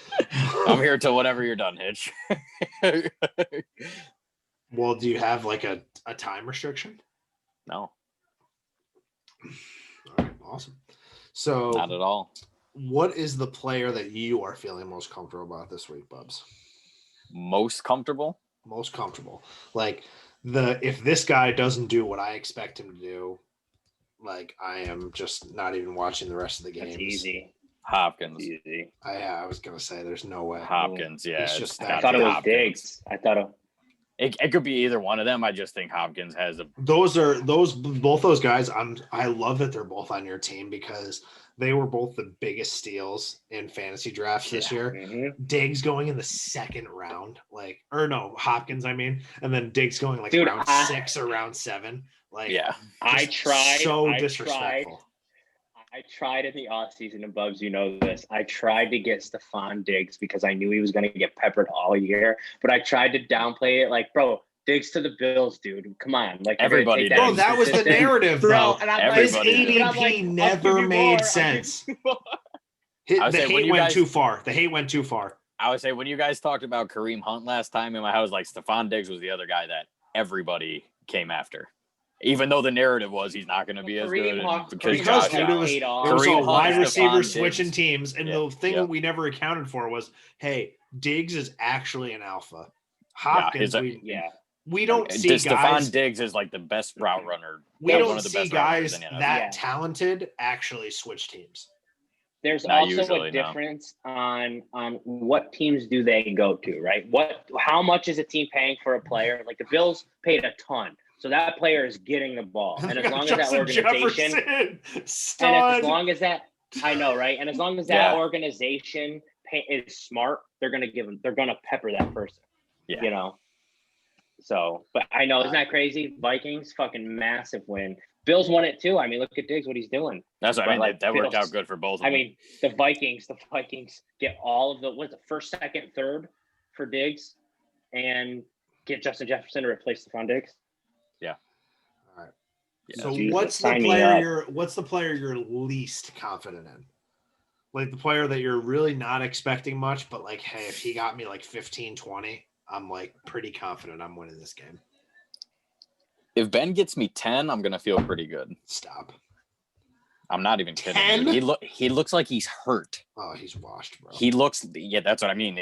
I'm here till whenever you're done, Hitch. Well, do you have like a time restriction? No. All right, awesome. So not at all. What is the player that you are feeling most comfortable about this week, Bubs? Most comfortable? Most comfortable. Like if this guy doesn't do what I expect him to do, like I am just not even watching the rest of the games. That's easy. Hopkins. Easy. I was gonna say there's no way. Hopkins, yeah. It's just I thought it was Diggs. It could be either one of them. I just think Hopkins has both those guys. I love that they're both on your team because they were both the biggest steals in fantasy drafts this year. Mm-hmm. Diggs going in the second round, Hopkins, I mean, and then Diggs going round 6 or round 7. I tried. So disrespectful. I tried in the offseason, and Bubs, you know this. I tried to get Stephon Diggs because I knew he was going to get peppered all year, but I tried to downplay it. Like, bro, Diggs to the Bills, dude. Come on. Like everybody did. Bro, that was the narrative, bro. And his ADP never made sense. The hate went too far. The hate went too far. I would say when you guys talked about Kareem Hunt last time in my house, like Stephon Diggs was the other guy that everybody came after. Even though the narrative was he's not going to be as good because it was a wide receiver switching teams, and the thing that we never accounted for was, hey, Diggs is actually an alpha. Hopkins, we don't see guys. Stephon Diggs is like the best route runner. We don't see guys that talented actually switch teams. There's also a difference on what teams do they go to, right? How much is a team paying for a player? Like the Bills paid a ton. So that player is getting the ball. And as long as that organization and as long as that I know, right? And as long as that organization is smart, they're going to pepper that person. Yeah. You know. So, but I know, isn't that crazy? Vikings fucking massive win. Bills won it too. I mean, look at Diggs, what he's doing. That's what I mean. That worked out good for both of them. I mean, the Vikings get all of the first, second, third for Diggs and get Justin Jefferson to replace Stephon Diggs. Yeah. All right. Yeah. So what's the player you're least confident in? Like the player that you're really not expecting much, but like, hey, if he got me like 15, 20, I'm like pretty confident I'm winning this game. If Ben gets me 10, I'm gonna feel pretty good. Stop. I'm not even kidding. He looks like he's hurt. Oh, he's washed, bro. He looks. Yeah, that's what I mean.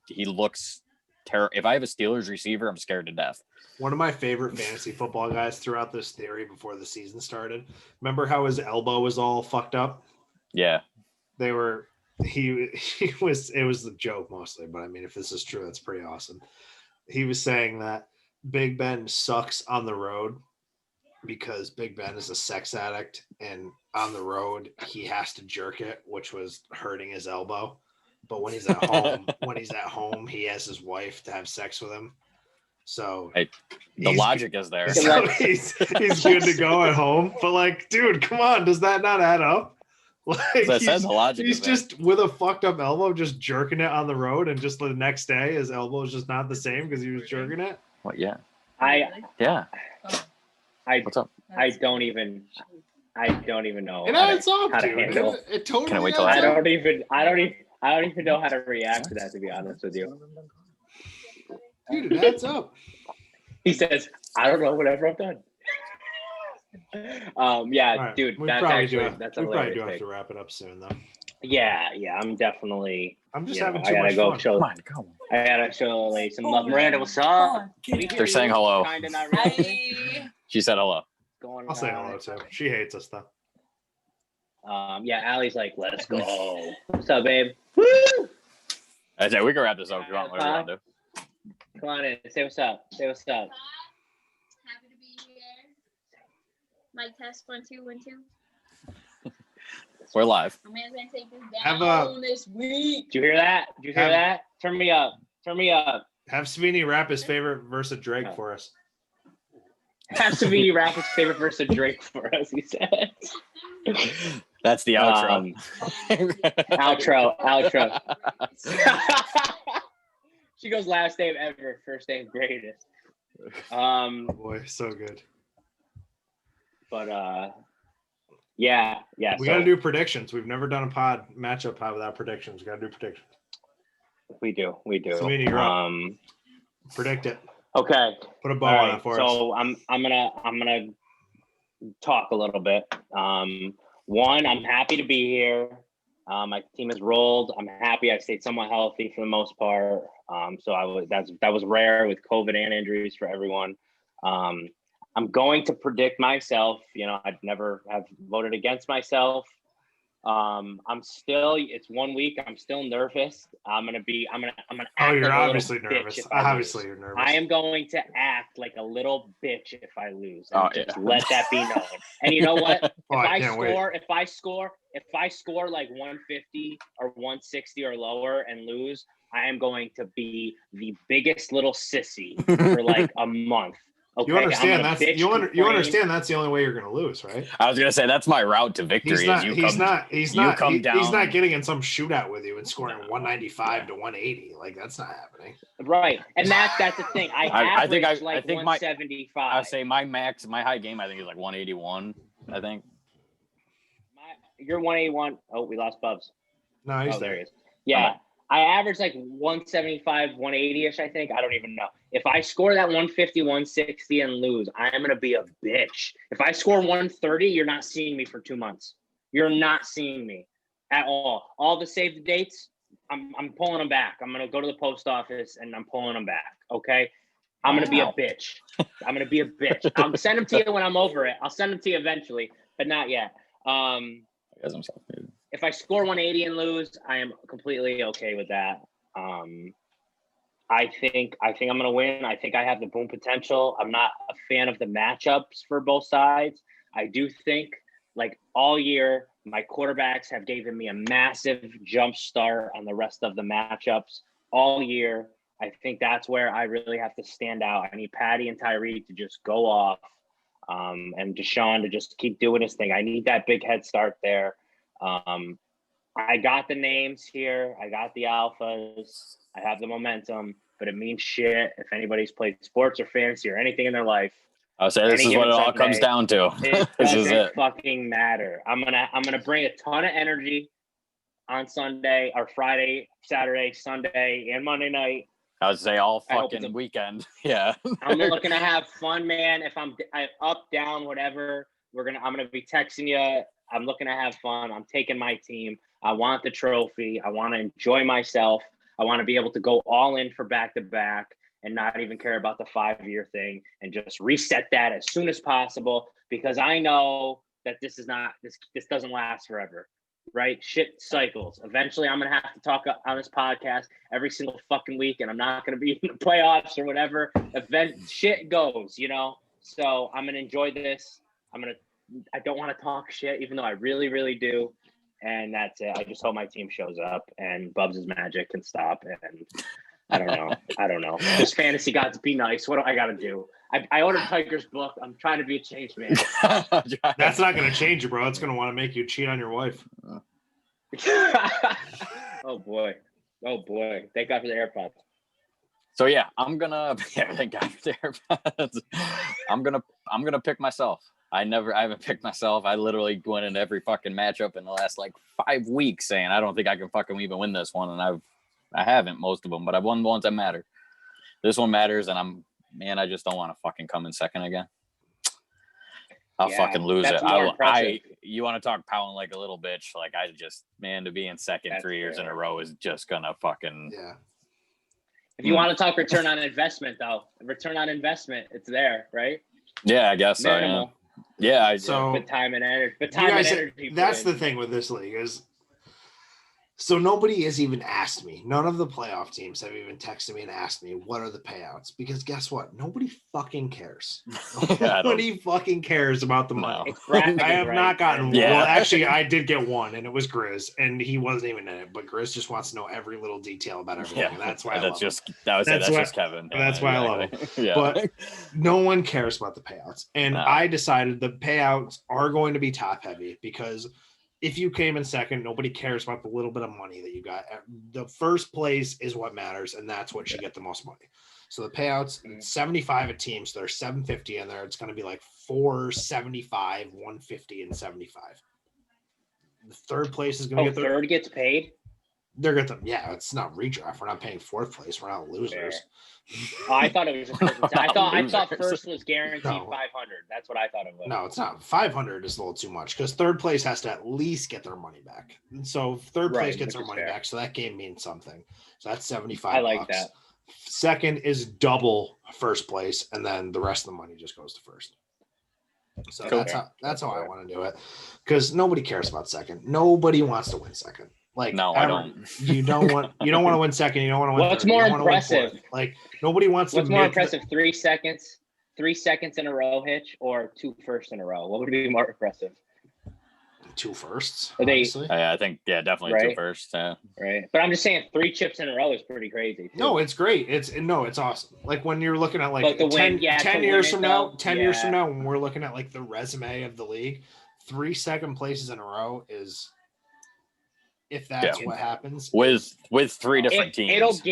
He looks terrible. If I have a Steelers receiver, I'm scared to death. One of my favorite fantasy football guys threw out this theory before the season started. Remember how his elbow was all fucked up? Yeah. It was a joke mostly, but I mean, if this is true, that's pretty awesome. He was saying that Big Ben sucks on the road because Big Ben is a sex addict, and on the road he has to jerk it, which was hurting his elbow. But when he's at home, he has his wife to have sex with him. So the logic is there. So he's good to go at home. But like, dude, come on, does that not add up? Like, the logic he's just with a fucked up elbow, just jerking it on the road, and just the next day his elbow is just not the same because he was jerking it. What? Yeah. What's up? I don't even know. It adds up, how to dude. handle. It totally. Can I wait till I don't even know how to react to that, to be honest with you. Dude, it adds up. He says, "I don't know. Whatever I've done." Right. Dude, we that's probably actually do that's we a probably do hilarious have pick. to wrap it up soon, though. Yeah, I'm just having too much fun. Come on. I gotta show like some love. Miranda, what's up? They're saying hello. Kinda not really. She said hello. I'll say hello too. She hates us though. Allie's like, let's go. What's up, babe? Woo! I say we can wrap this up if you want. Whatever you want to do. Come on in. Say what's up. Say what's up. Happy to be here. Mic test 1 2 1 2. We're live. I'm gonna take this down this week. Did you hear that? Turn me up. Have Savini rap his favorite verse of Drake for us. Have Savini rap his favorite verse of Drake for us, he said. That's the outro. Outro. She goes last name ever, first name greatest. Oh boy, so good. But yeah. We got to do predictions. We've never done a matchup pod without predictions. We got to do predictions. We do. Savini, you're up. Predict it. Okay. Put a bow on it for us. So I'm gonna talk a little bit. One, I'm happy to be here. My team has rolled. I'm happy I stayed somewhat healthy for the most part. So that was rare with COVID and injuries for everyone. I'm going to predict myself. I'd never have voted against myself. It's 1 week. I'm still nervous. I'm gonna act. Oh, you're like obviously nervous. Obviously, you're nervous. I am going to act like a little bitch if I lose. Let that be known. And you know what? If I score like 150 or 160 or lower and lose, I am going to be the biggest little sissy for like a month. Okay, you understand that's the only way you're going to lose, right? I was going to say that's my route to victory. He's not getting in some shootout with you and scoring 195 to 180. Like that's not happening. Right, and that's the thing. I think 175. I say my high game I think is like 181. I think. You're 181. Oh, we lost Bubs. No, he's there. He is. Yeah. I average like 175, 180-ish, I think. I don't even know. If I score that 150, 160 and lose, I am going to be a bitch. If I score 130, you're not seeing me for 2 months. You're not seeing me at all. All the saved dates, I'm pulling them back. I'm going to go to the post office and I'm pulling them back, okay? I'm going to be a bitch. I'll send them to you when I'm over it. I'll send them to you eventually, but not yet. If I score 180 and lose, I am completely okay with that. I think I'm going to win. I think I have the boom potential. I'm not a fan of the matchups for both sides. I do think, like all year, my quarterbacks have given me a massive jump start on the rest of the matchups all year. I think that's where I really have to stand out. I need Patty and Tyree to just go off, and Deshaun to just keep doing his thing. I need that big head start there. I got the names here. I got the alphas. I have the momentum, but it means shit if anybody's played sports or fantasy or anything in their life. I'll say this is what it all comes down to. This is it. Fucking matter. I'm gonna bring a ton of energy on Sunday or Friday, Saturday, Sunday, and Monday night. I would say all fucking weekend. Yeah. I'm looking to have fun, man. If I'm up, down, whatever, I'm gonna be texting you. I'm looking to have fun. I'm taking my team. I want the trophy. I want to enjoy myself. I want to be able to go all in for back-to-back and not even care about the 5-year thing and just reset that as soon as possible, because I know that this doesn't last forever, right? Shit cycles. Eventually, I'm going to have to talk on this podcast every single fucking week, and I'm not going to be in the playoffs or whatever. Shit goes, So I'm going to enjoy this. I don't want to talk shit, even though I really, really do. And that's it. I just hope my team shows up and Bubs' magic can stop. And I don't know. This fantasy gods be nice. What do I got to do? I ordered Tiger's book. I'm trying to be a changed man. That's not going to change you, bro. It's going to want to make you cheat on your wife. Oh boy. Thank God for the AirPods. So yeah, thank God for the AirPods. I'm gonna pick myself. I haven't picked myself. I literally went in every fucking matchup in the last like 5 weeks saying I don't think I can fucking even win this one, and I haven't most of them, but I've won the ones that matter. This one matters, and I just don't want to fucking come in second again. I'll fucking lose it. You want to talk pounding like a little bitch? Like to be in second 3 years in a row is just gonna fucking. Yeah. If you want to talk return on investment, though, it's there, right? Yeah, I guess so. Yeah. Yeah, but time and energy. That's the thing with this league is So nobody has even asked me. None of the playoff teams have even texted me and asked me what are the payouts, because guess what? Nobody fucking cares. Nobody fucking cares about the money. I have not gotten. Yeah. Well, actually, I did get one, and it was Grizz, and he wasn't even in it. But Grizz just wants to know every little detail about everything, and that's why that's just Kevin. That's why I love him. Yeah. But no one cares about the payouts, and I decided the payouts are going to be top heavy, because if you came in second, nobody cares about the little bit of money that you got. The first place is what matters, and that's what should get the most money. So the payouts, 75 a team, so there's 750 in there. It's going to be like 475, 150, and 75. The third place is going to get third gets paid. They're going to, it's not redraft. We're not paying fourth place. We're not losers. Oh, I thought it was just first. I thought first was guaranteed 500. That's what I thought it was. No, it's not. 500 is a little too much, because third place has to at least get their money back. And so third place gets their money back. So that game means something. So that's 75. I like that. Second is double first place, and then the rest of the money just goes to first. So that's how I want to do it, because nobody cares about second. Nobody wants to win second. Like, no, I don't. You don't want to win second. You don't want to win. What's more impressive? Like, nobody wants to. What's more impressive? 3 seconds, 3 seconds in a row hitch, or 2 firsts in a row? What would be more impressive? 2 firsts. I think definitely right? 2 firsts. Yeah. Right, but I'm just saying 3 chips in a row is pretty crazy. Too. No, it's great. It's awesome. Like, when you're looking at like 10 years from now, when we're looking at like the resume of the league, 3 second places in a row is. If that's what happens with 3 different teams,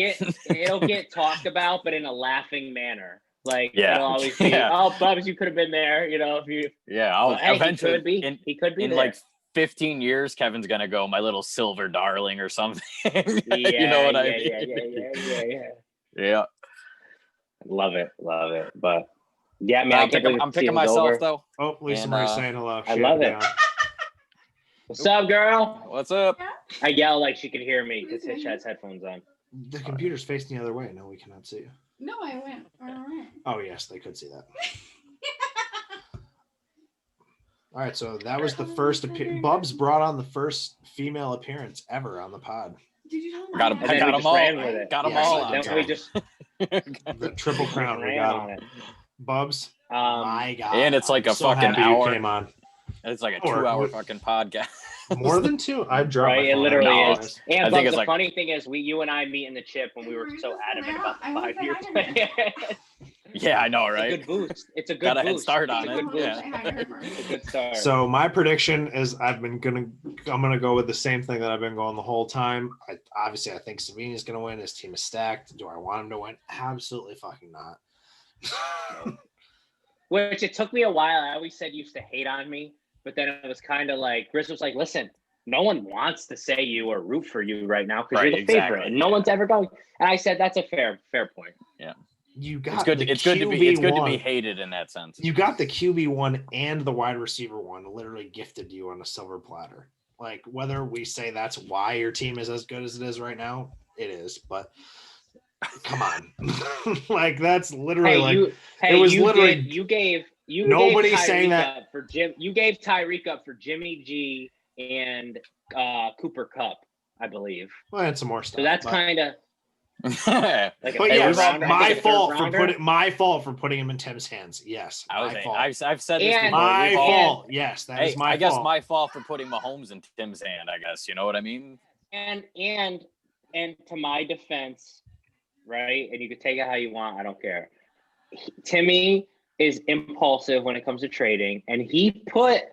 it'll get talked about, but in a laughing manner. Like, it'll always be, oh, Bubs, you could have been there. You know, if you, eventually he could be in there. Like 15 years, Kevin's gonna go, my little silver darling or something. Yeah, you know what I mean? Yeah. Love it. But yeah, man, I'm picking myself though. Oh, Lisa Marie's saying hello. I love it. What's up, girl? What's up? I yell like she can hear me because Hitch has headphones on. The computer's facing the other way. No, we cannot see you. No, I went around. Oh, yes, they could see that. All right, so that was the first Bubs brought on the first female appearance ever on the pod. Did you tell him? Got them all. Got them all. Then we just the triple crown. We got them. Bubs, my God. And it's like a so fucking hour. You came on. It's like a 2-hour fucking podcast. More than 2? I've dropped. Right, it literally is. And but the funny thing is, you and I meet in the chip when we were so adamant about the 5-year plan. Yeah, I know, right? It's a good boost. It's a good Gotta boost. Head start on it's it. It's a good start. So my prediction is I'm gonna go with the same thing that I've been going the whole time. I think Savini's gonna win. His team is stacked. Do I want him to win? Absolutely fucking not. Which it took me a while. I always said you used to hate on me, but then it was kind of like Grizz was like, "Listen, no one wants to say you or root for you right now because you're the favorite, and no one's ever going." And I said, "That's a fair point." Yeah, you got. It's good to be hated in that sense. You got the QB one and the wide receiver one literally gifted to you on a silver platter. Like, whether we say that's why your team is as good as it is right now, it is, but. Come on. Like, that's literally you gave nobody saying that for Jim. You gave Tyreek up for Jimmy G and Cooper Kupp, I believe. Well, and some more stuff. So that's kind of like my fault for putting him in Tim's hands. Yes. I've said this before. My fault. Yes, that is my fault. I guess my fault for putting Mahomes in Tim's hand, I guess. You know what I mean? And to my defense, right? And you can take it how you want. I don't care. Timmy is impulsive when it comes to trading, and he put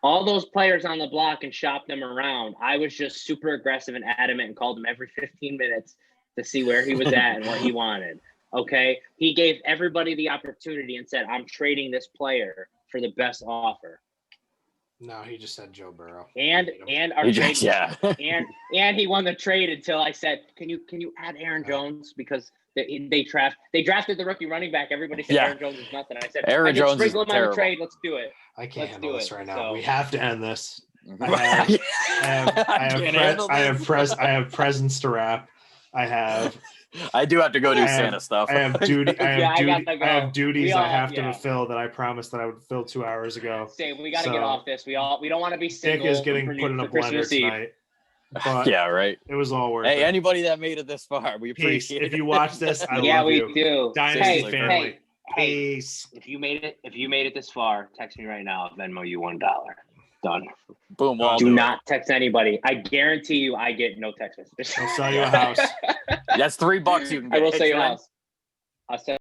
all those players on the block and shopped them around. I was just super aggressive and adamant and called him every 15 minutes to see where he was at and what he wanted. Okay. He gave everybody the opportunity and said, I'm trading this player for the best offer. No, he just said Joe Burrow. And our trade, and he won the trade until I said, "Can you add Aaron Jones because they drafted the rookie running back. Everybody said Aaron Jones is nothing. I said Aaron Jones sprinkle him on the trade. Let's do it. I can't handle this right now. So. We have to end this. I have presents to wrap. I do have to go do Santa stuff. I have duties I have to fulfill that I promised that I would fulfill 2 hours ago. We got to get off this. We don't want to be single. Dick is getting put in a blender tonight. But Yeah, right. it was all worth Hey, it. anybody that made it this far, we Peace. appreciate it. If you watch this, I Yeah, love we you. do. Dynasty Hey, family. Hey, Peace. if you made it this far, text me right now. I'll Venmo you $1. Done. Boom. Well, I'll Do do not text anybody. I guarantee you, I get no text messages. I'll sell you a house. That's $3 you can I get. will Hit sell you you a in. house. I'll sell